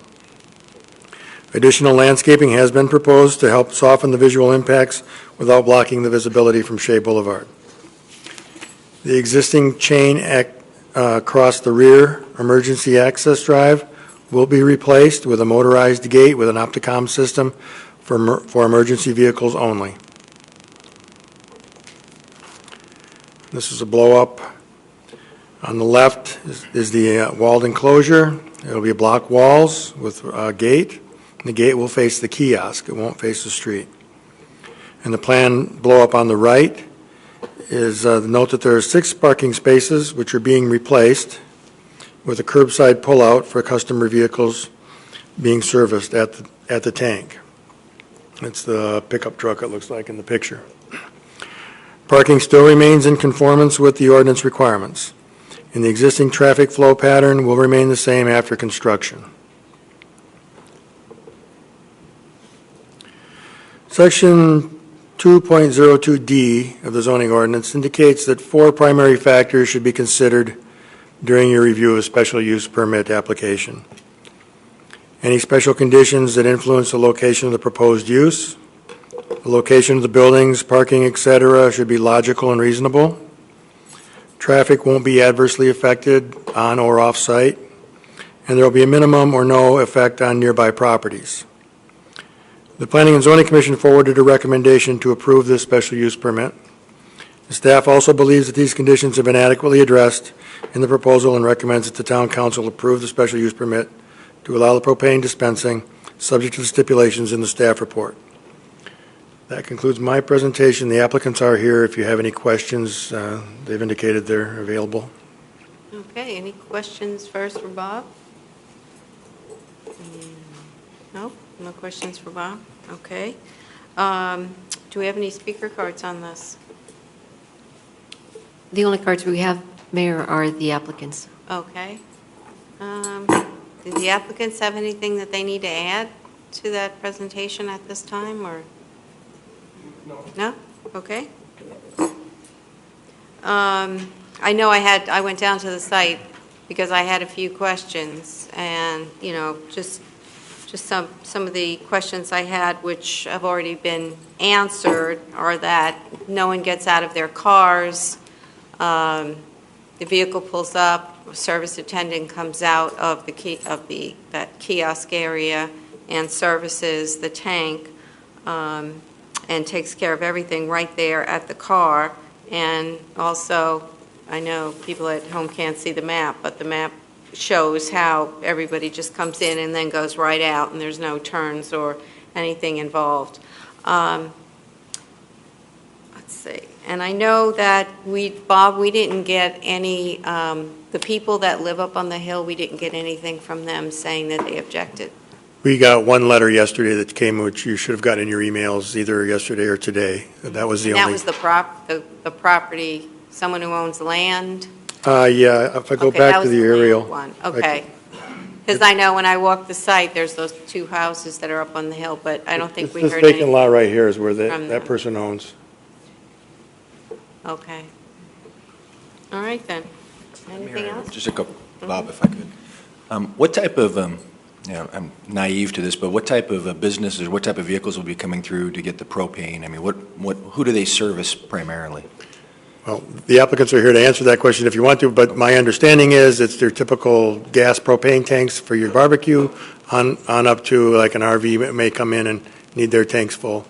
Additional landscaping has been proposed to help soften the visual impacts without blocking the visibility from Shea Boulevard. The existing chain across the rear emergency access drive will be replaced with a motorized gate with an Opticom system for emergency vehicles only. This is a blow-up. On the left is the walled enclosure. It will be block walls with a gate. The gate will face the kiosk. It won't face the street. And the planned blow-up on the right is note that there are 6 parking spaces which are being replaced with a curbside pullout for customer vehicles being serviced at the tank. It's the pickup truck, it looks like in the picture. Parking still remains in conformance with the ordinance requirements, and the existing traffic flow pattern will remain the same after construction. Section 2.02D of the zoning ordinance indicates that 4 primary factors should be considered during your review of a special use permit application. Any special conditions that influence the location of the proposed use, the location of the buildings, parking, etc., should be logical and reasonable. Traffic won't be adversely affected on or off-site, and there will be a minimum or no effect on nearby properties. The Planning and Zoning Commission forwarded a recommendation to approve this special use permit. The staff also believes that these conditions have been adequately addressed in the proposal and recommends that the Town Council approve the special use permit to allow the propane dispensing, subject to the stipulations in the staff report. That concludes my presentation. The applicants are here. If you have any questions, they've indicated they're available. Okay, any questions first for Bob? No? No questions for Bob? Okay. Do we have any speaker cards on this? The only cards we have, Mayor, are the applicants. Okay. Do the applicants have anything that they need to add to that presentation at this time, or? No? Okay. I know I went down to the site because I had a few questions, and, you know, just some of the questions I had, which have already been answered, are that no one gets out of their cars, the vehicle pulls up, a service attendant comes out of that kiosk area and services the tank, and takes care of everything right there at the car. And also, I know people at home can't see the map, but the map shows how everybody just comes in and then goes right out, and there's no turns or anything involved. Let's see. And I know that Bob, we didn't get any, the people that live up on the hill, we didn't get anything from them saying that they objected. We got one letter yesterday that came, which you should have gotten in your emails either yesterday or today. That was the And only. that was the property, someone who owns land? Yeah, if I go Okay, that back to was the land aerial. one. Okay. Because I know when I walk the site, there's those two houses that are up on the hill, but I don't think we This heard vacant anything. lot right here is where from that them. person owns. Okay. All right, then. Anything else? Just a couple, Bob, if I could. What type of, I'm naive to this, but what type of businesses, what type of vehicles will be coming through to get the propane? I mean, who do they service primarily? Well, the applicants are here to answer that question if you want to, but my understanding is it's their typical gas propane tanks for your barbecue on up to like an RV that may come in and need their tanks full.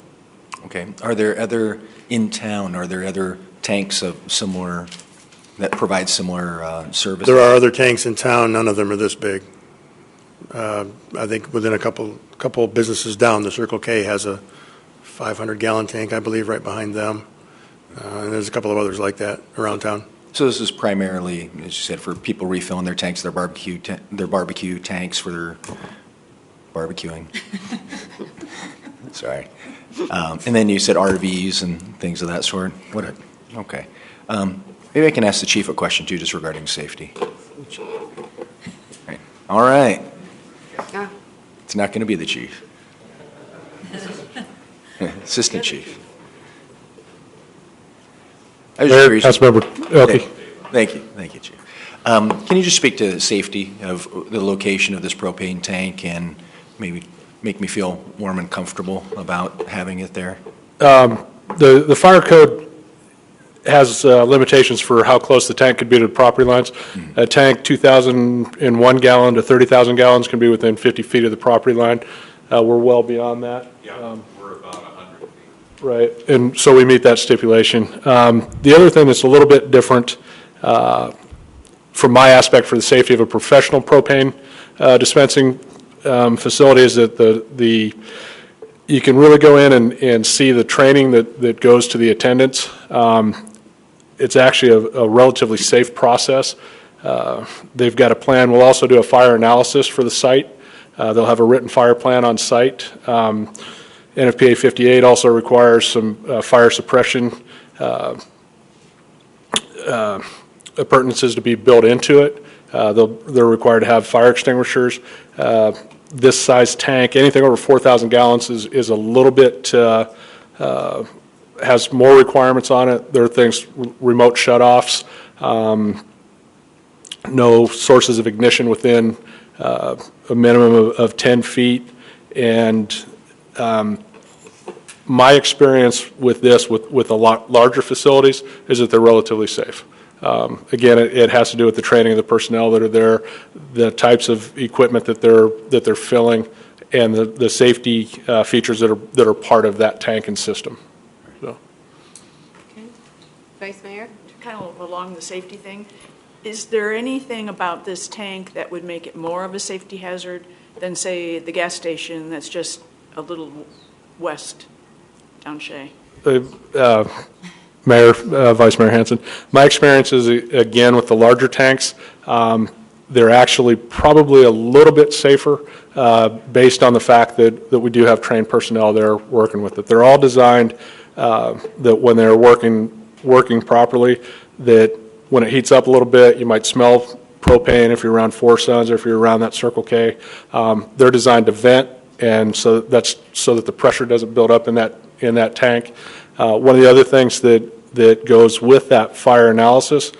Okay. Are there other, in town, are there other tanks of similar, that provide similar service? There are other tanks in town, none of them are this big. I think within a couple businesses down, the Circle K has a 500-gallon tank, I believe, right behind them. And there's a couple of others like that around town. So this is primarily, as you said, for people refilling their tanks, their barbecue tanks for their barbecuing. Sorry. And then you said RVs and things of that sort. Okay. Maybe I can ask the chief a question too, just regarding safety. All right. Yeah. It's not going to be the chief. Assistant chief. I was just curious. Councilmember Elke. Thank you, Chief. Can you just speak to the safety of the location of this propane tank and maybe make me feel warm and comfortable about having it there? The fire code has limitations for how close the tank could be to the property lines. A tank 2,001 gallon to 30,000 gallons can be within 50 feet of the property line. We're well beyond that. Yeah, we're about 100 feet. Right, and so we meet that stipulation. The other thing that's a little bit different from my aspect for the safety of a professional propane dispensing facility is that you can really go in and see the training that goes to the attendants. It's actually a relatively safe process. They've got a plan. We'll also do a fire analysis for the site. They'll have a written fire plan on site. NFPA 58 also requires some fire suppression appurtenances to be built into it. They're required to have fire extinguishers. This size tank, anything over 4,000 gallons is a little bit, has more requirements on it. There are things, remote shutoffs, no sources of ignition within a minimum of 10 feet. And my experience with this, with a lot larger facilities, is that they're relatively safe. Again, it has to do with the training of the personnel that are there, the types of equipment that they're filling, and the safety features that are part of that tank and system. So. Okay. Vice Mayor? Kind of along the safety thing, is there anything about this tank that would make it more of a safety hazard than, say, the gas station that's just a little west down Shea? Mayor, Vice Mayor Hanson, my experience is, again, with the larger tanks, they're actually probably a little bit safer based on the fact that we do have trained personnel there working with it. They're all designed that when they're working properly, that when it heats up a little bit, you might smell propane if you're around Four Sons or if you're around that Circle K. They're designed to vent, and so that's so that the pressure doesn't build up in that tank. One of the other things that goes with that fire analysis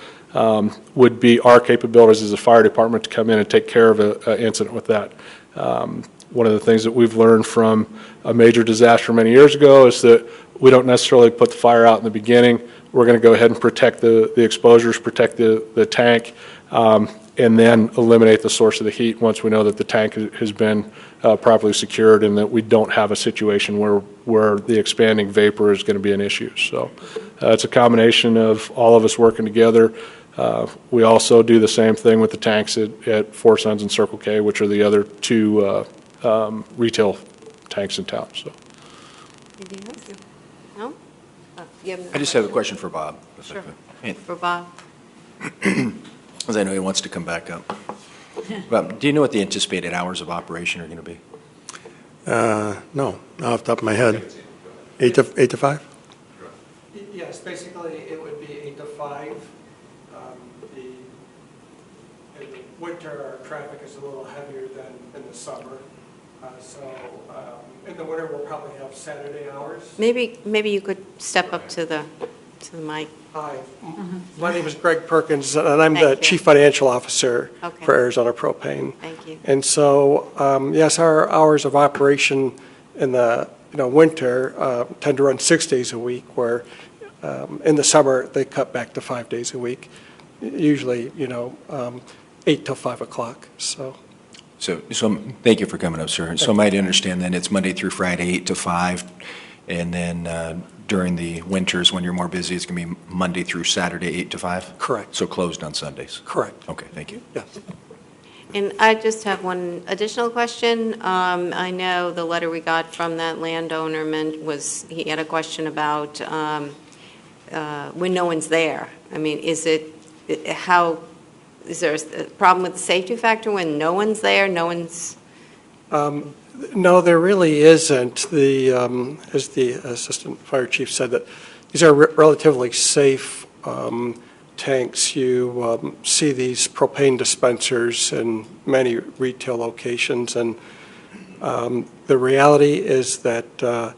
would be our capabilities as a fire department to come in and take care of an incident with that. One of the things that we've learned from a major disaster many years ago is that we don't necessarily put the fire out in the beginning. We're going to go ahead and protect the exposures, protect the tank, and then eliminate the source of the heat once we know that the tank has been properly secured and that we don't have a situation where the expanding vapor is going to be an issue. So it's a combination of all of us working together. We also do the same thing with the tanks at Four Sons and Circle K, which are the other two retail tanks in town. So. Anything else? No? You have I just have a question for Bob. Sure. For Bob. Because I know he wants to come back up. Bob, do you know what the anticipated hours of operation are going to be? No, not off the top of my head. 8 to 5? Yes, basically it would be 8 to 5. In the winter, our traffic is a little heavier than in the summer. In the winter, we'll probably have Saturday hours. Maybe you could step up to the mic. Hi, my name is Greg Perkins, and I'm the Thank you. Chief Financial Officer Okay. for Arizona Propane. Thank you. And so, yes, our hours of operation in the winter tend to run 6 days a week, where in the summer they cut back to 5 days a week, usually 8 till 5 o'clock. So Thank you for coming up, sir. So I might understand then it's Monday through Friday, 8 to 5, and then during the winters when you're more busy, it's going to be Monday through Saturday, 8 to 5? Correct. So closed on Sundays? Correct. Okay, thank you. Yes. And I just have one additional question. I know the letter we got from that landowner he had a question about when no one's there. I mean, is there a problem with the safety factor when no one's there, No, there really isn't. As the Assistant Fire Chief said, that these are relatively safe tanks. You see these propane dispensers in many retail locations, and the reality is that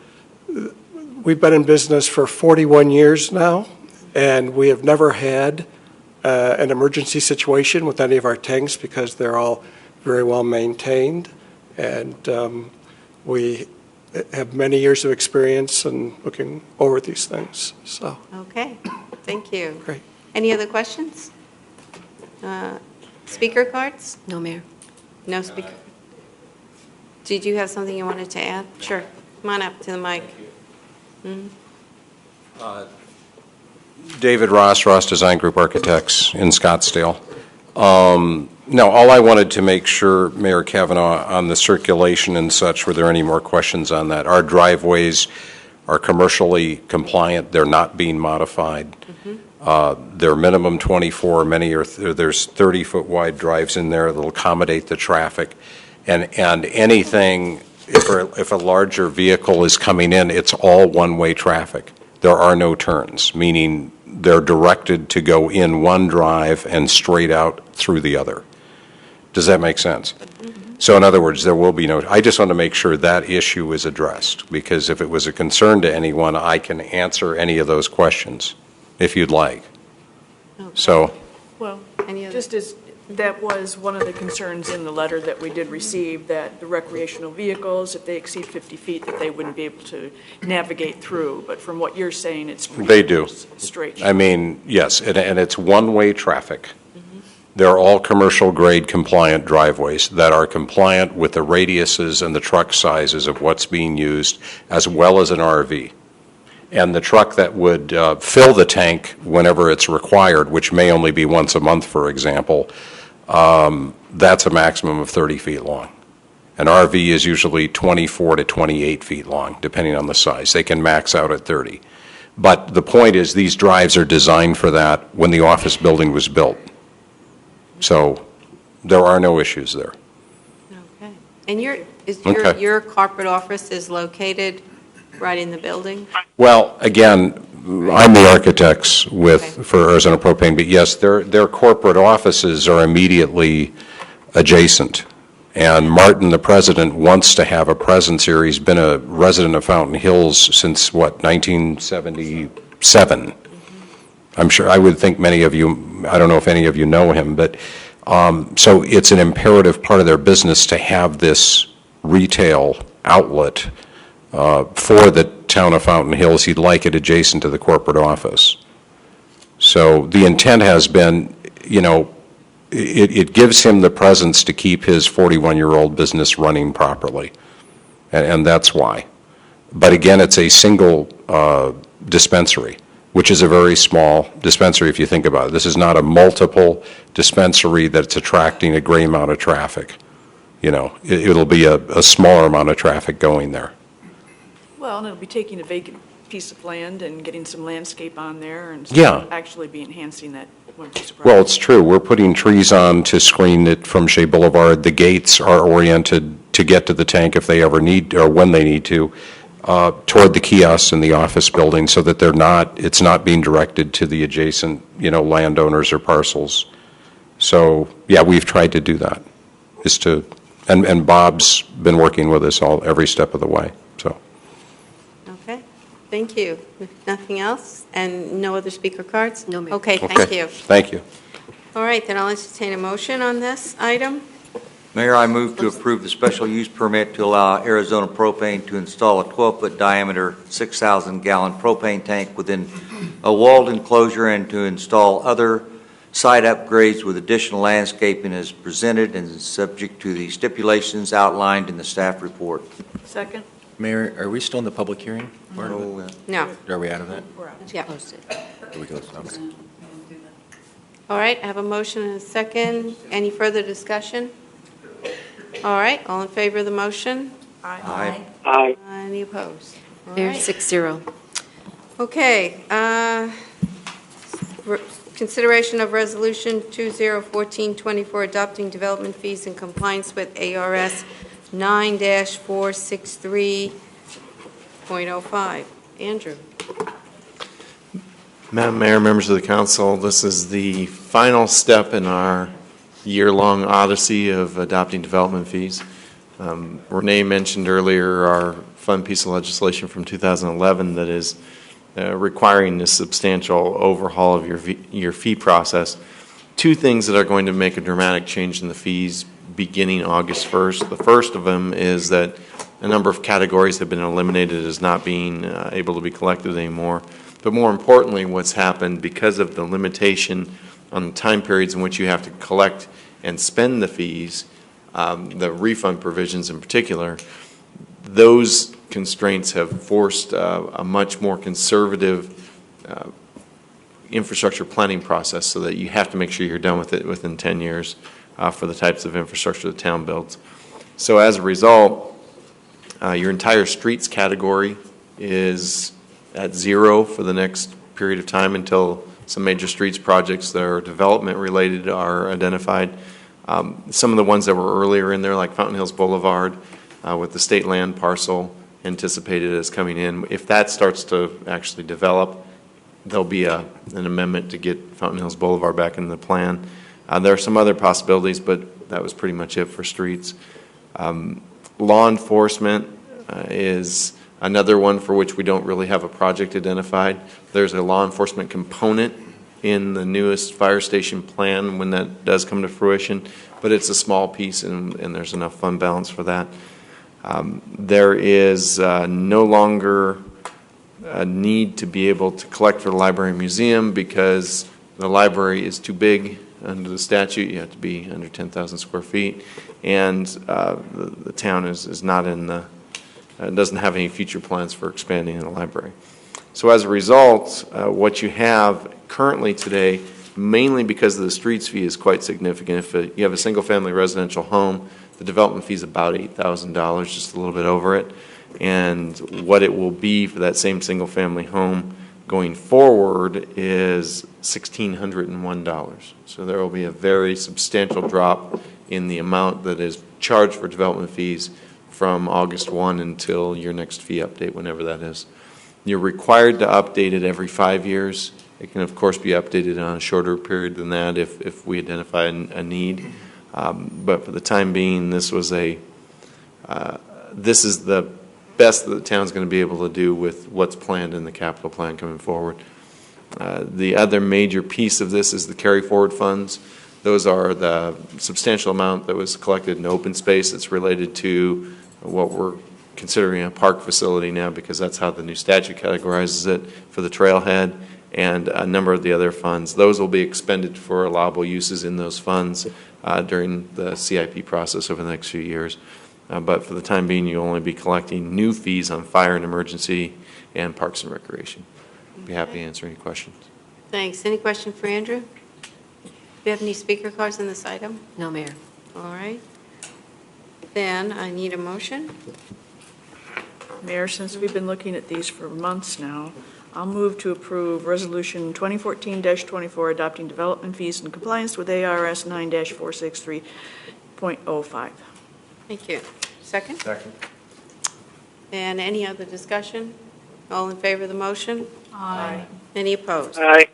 we've been in business for 41 years now, and we have never had an emergency situation with any of our tanks because they're all very well maintained. And we have many years of experience in looking over these things. So, Okay, thank you. Great. Any other questions? Speaker cards? No, Mayor. No speaker? Did you have something you wanted to add? Sure. Come on up to the mic. David Ross, Ross Design Group Architects in Scottsdale. No, all I wanted to make sure, Mayor Kavanaugh, on the circulation and such, were there any more questions on that? Our driveways are commercially compliant. They're not being modified. They're minimum 24. Many are, there's 30-foot wide drives in there that'll accommodate the traffic. And anything, if a larger vehicle is coming in, it's all one-way traffic. There are no turns, meaning they're directed to go in one drive and straight out through the other. Does that make sense? So in other words, there will be no, I just want to make sure that issue is addressed, because if it was a concern to anyone, I can answer any of those questions if you'd like. So, Well, Any other- just as, that was one of the concerns in the letter that we did receive, that the recreational vehicles, if they exceed 50 feet, that they wouldn't be able to navigate through. But from what you're saying, it's pretty they do. straight. I mean, yes, and it's one-way traffic. They're all commercial-grade compliant driveways that are compliant with the radiuses and the truck sizes of what's being used, as well as an RV. And the truck that would fill the tank whenever it's required, which may only be once a month, for example, that's a maximum of 30 feet long. An RV is usually 24 to 28 feet long, depending on the size. They can max out at 30. But the point is, these drives are designed for that when the office building was built. So there are no issues there. Okay. And Okay. your corporate office is located right in the building? Well, again, I'm the architects for Arizona Propane, but yes, their corporate offices are immediately adjacent. And Martin, the president, wants to have a presence here. He's been a resident of Fountain Hills since, 1977. I'm sure, I would think many of you, I don't know if any of you know him, but so it's an imperative part of their business to have this retail outlet for the town of Fountain Hills. He'd like it adjacent to the corporate office. So the intent has been, it gives him the presence to keep his 41-year-old business running properly, and that's why. But again, it's a single dispensary, which is a very small dispensary if you think about it. This is not a multiple dispensary that's attracting a great amount of traffic. It'll be a smaller amount of traffic going there. Well, and it'll be taking a vacant piece of land and getting some landscape on there and Yeah. actually be enhancing that one piece of Well, property. it's true. We're putting trees on to screen it from Shea Boulevard. The gates are oriented to get to the tank if they ever need, or when they need to. toward the kiosks in the office building so that it's not being directed to the adjacent, landowners or parcels. So, yeah, we've tried to do that, and Bob's been working with us every step of the way, so. Okay, thank you. Nothing else? And no other speaker cards? No, ma'am. Okay, thank you. Thank you. All right, then I'll entertain a motion on this item. Mayor, I move to approve the special use permit to allow Arizona Propane to install a 12-foot diameter, 6,000-gallon propane tank within a walled enclosure and to install other site upgrades with additional landscaping as presented and subject to the stipulations outlined in the staff report. Second? Mayor, are we still in the public hearing? No. Are we out of that? We're out. Yeah. Here we go. Okay. All right, I have a motion and a second. Any further discussion? All right, all in favor of the motion? Aye. Aye. Any opposed? All Mayor, right. 6-0. Okay, consideration of resolution 2014-24 adopting development fees in compliance with ARS 9-463.05. Andrew. Madam Mayor, members of the council, this is the final step in our year-long odyssey of adopting development fees. Renee mentioned earlier our fun piece of legislation from 2011 that is requiring this substantial overhaul of your fee process. Two things that are going to make a dramatic change in the fees beginning August 1st. The first of them is that a number of categories have been eliminated as not being able to be collected anymore. But more importantly, what's happened because of the limitation on the time periods in which you have to collect and spend the fees, the refund provisions in particular, those constraints have forced a much more conservative infrastructure planning process so that you have to make sure you're done with it within 10 years for the types of infrastructure the town builds. So as a result, your entire streets category is at zero for the next period of time until some major streets projects that are development related are identified. Some of the ones that were earlier in there, like Fountain Hills Boulevard, with the state land parcel anticipated as coming in, if that starts to actually develop, there'll be an amendment to get Fountain Hills Boulevard back in the plan. There are some other possibilities, but that was pretty much it for streets. Law enforcement is another one for which we don't really have a project identified. There's a law enforcement component in the newest fire station plan when that does come to fruition, but it's a small piece and there's enough fund balance for that. There is no longer a need to be able to collect for the library and museum because the library is too big under the statute. You have to be under 10,000 square feet, and the town is not in the doesn't have any future plans for expanding the library. So as a result, what you have currently today, mainly because of the streets fee, is quite significant. If you have a single-family residential home, the development fee is about $8,000, just a little bit over it. And what it will be for that same single-family home going forward is $1,601. So there will be a very substantial drop in the amount that is charged for development fees from August 1 until your next fee update, whenever that is. You're required to update it every 5 years. It can, of course, be updated on a shorter period than that if we identify a need. But for the time being, this is the best that the town's going to be able to do with what's planned in the capital plan coming forward. The other major piece of this is the carry forward funds. Those are the substantial amount that was collected in open space that's related to what we're considering a park facility now, because that's how the new statute categorizes it, for the trailhead and a number of the other funds. Those will be expended for allowable uses in those funds during the CIP process over the next few years. But for the time being, you'll only be collecting new fees on fire and emergency and parks and recreation. I'd be happy to answer any questions. Thanks. Any question for Andrew? Do you have any speaker cards on this item? No, Mayor. All right. Then I need a motion. Mayor, since we've been looking at these for months now, I'll move to approve Resolution 2014-24 adopting development fees in compliance with ARS 9-463.05. Thank you. Second? Second. And any other discussion? All in favor of the motion? Aye. Any opposed? Aye.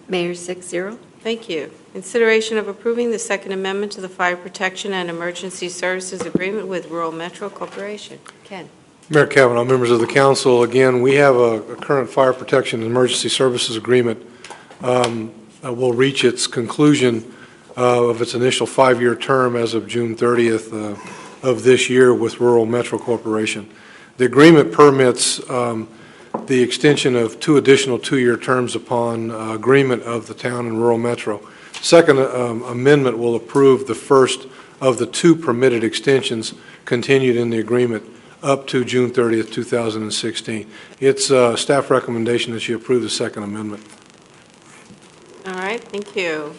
Mayor, 6-0. Thank you. Consideration of approving the Second Amendment to the Fire Protection and Emergency Services Agreement with Rural Metro Corporation. Ken? Mayor Kavanaugh, members of the council, again, we have a current fire protection and emergency services agreement. Will reach its conclusion of its initial 5-year term as of June 30th of this year with Rural Metro Corporation. The agreement permits the extension of 2 additional 2-year terms upon agreement of the town and Rural Metro. Second amendment will approve the first of the 2 permitted extensions continued in the agreement up to June 30th, 2016. It's staff recommendation that you approve the Second Amendment. All right, thank you.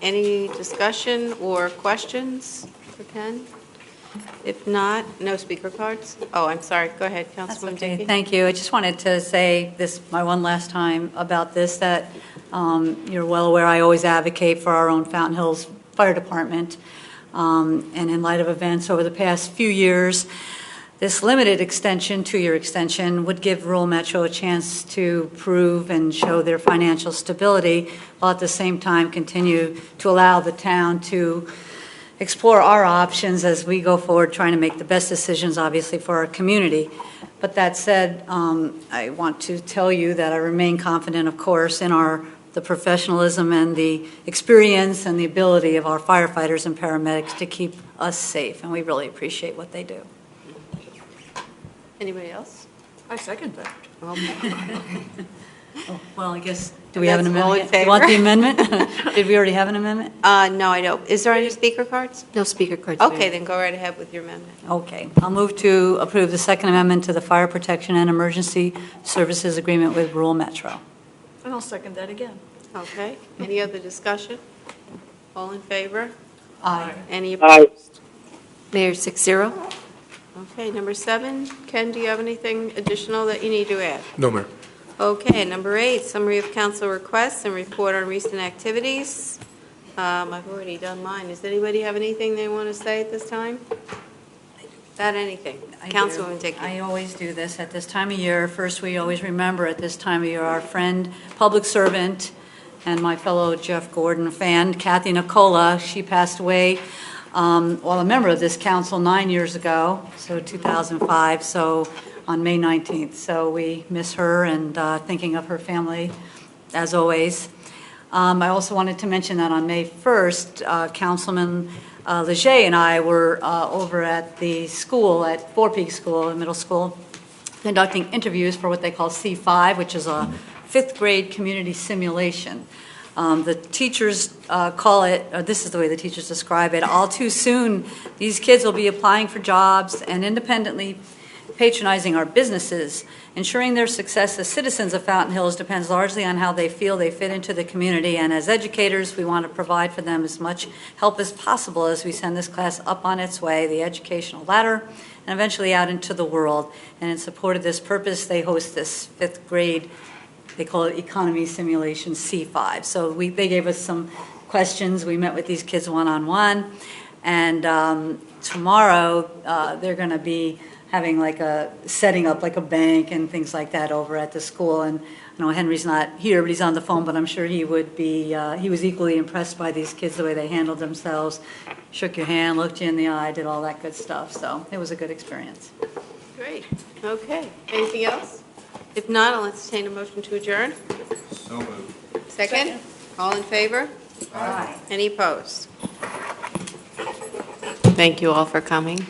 Any discussion or questions for Ken? If not, no speaker cards? Oh, I'm sorry. Go ahead, That's Councilwoman okay. Dickey. Thank you. I just wanted to say this my one last time about this, that you're well aware I always advocate for our own Fountain Hills Fire Department. And in light of events over the past few years, this limited extension, 2-year extension, would give Rural Metro a chance to prove and show their financial stability, while at the same time continue to allow the town to explore our options as we go forward, trying to make the best decisions, obviously, for our community. But that said, I want to tell you that I remain confident, of course, in the professionalism and the experience and the ability of our firefighters and paramedics to keep us safe, and we really appreciate what they do. Anybody else? I second that. Oh, well, I guess, do we have an That's all in amendment? Do you want the favor? amendment? Did we already have an amendment? No, I don't. Is there any speaker cards? No speaker cards. Okay, Mayor. then go right ahead with your amendment. Okay. I'll move to approve the Second Amendment to the Fire Protection and Emergency Services Agreement with Rural Metro. And I'll second that again. Okay. Any other discussion? All in favor? Aye. Any opposed? Mayor, 6-0. Okay, number 7. Ken, do you have anything additional that you need to add? No, Mayor. Okay, number 8, summary of council requests and report on recent activities. I've already done mine. Does anybody have anything they want to say at this time? About anything? I do. Councilwoman Dickey. I always do this at this time of year. First, we always remember at this time of year our friend, public servant, and my fellow Jeff Gordon fan, Kathy Nicola. She passed away while a member of this council 9 years ago, so 2005, so on May 19th. So we miss her and thinking of her family, as always. I also wanted to mention that on May 1st, Councilman Leger and I were over at the school, at Four Peaks School, middle school, conducting interviews for what they call C5, which is a 5th grade community simulation. The teachers call it, this is the way the teachers describe it, all too soon, these kids will be applying for jobs and independently patronizing our businesses. Ensuring their success as citizens of Fountain Hills depends largely on how they feel they fit into the community, and as educators, we want to provide for them as much help as possible as we send this class up on its way, the educational ladder, and eventually out into the world. And in support of this purpose, they host this 5th grade, they call it Economy Simulation C5. So they gave us some questions. We met with these kids one-on-one, and tomorrow they're going to be having setting up like a bank and things like that over at the school. And I know Henry's not here, but he's on the phone, but I'm sure he would be, he was equally impressed by these kids, the way they handled themselves, shook your hand, looked you in the eye, did all that good stuff. So it was a good experience. Great. Okay. Anything else? If not, I'll entertain a motion to adjourn. So moved. Second? All in favor? Aye. Any opposed? Thank you all for coming.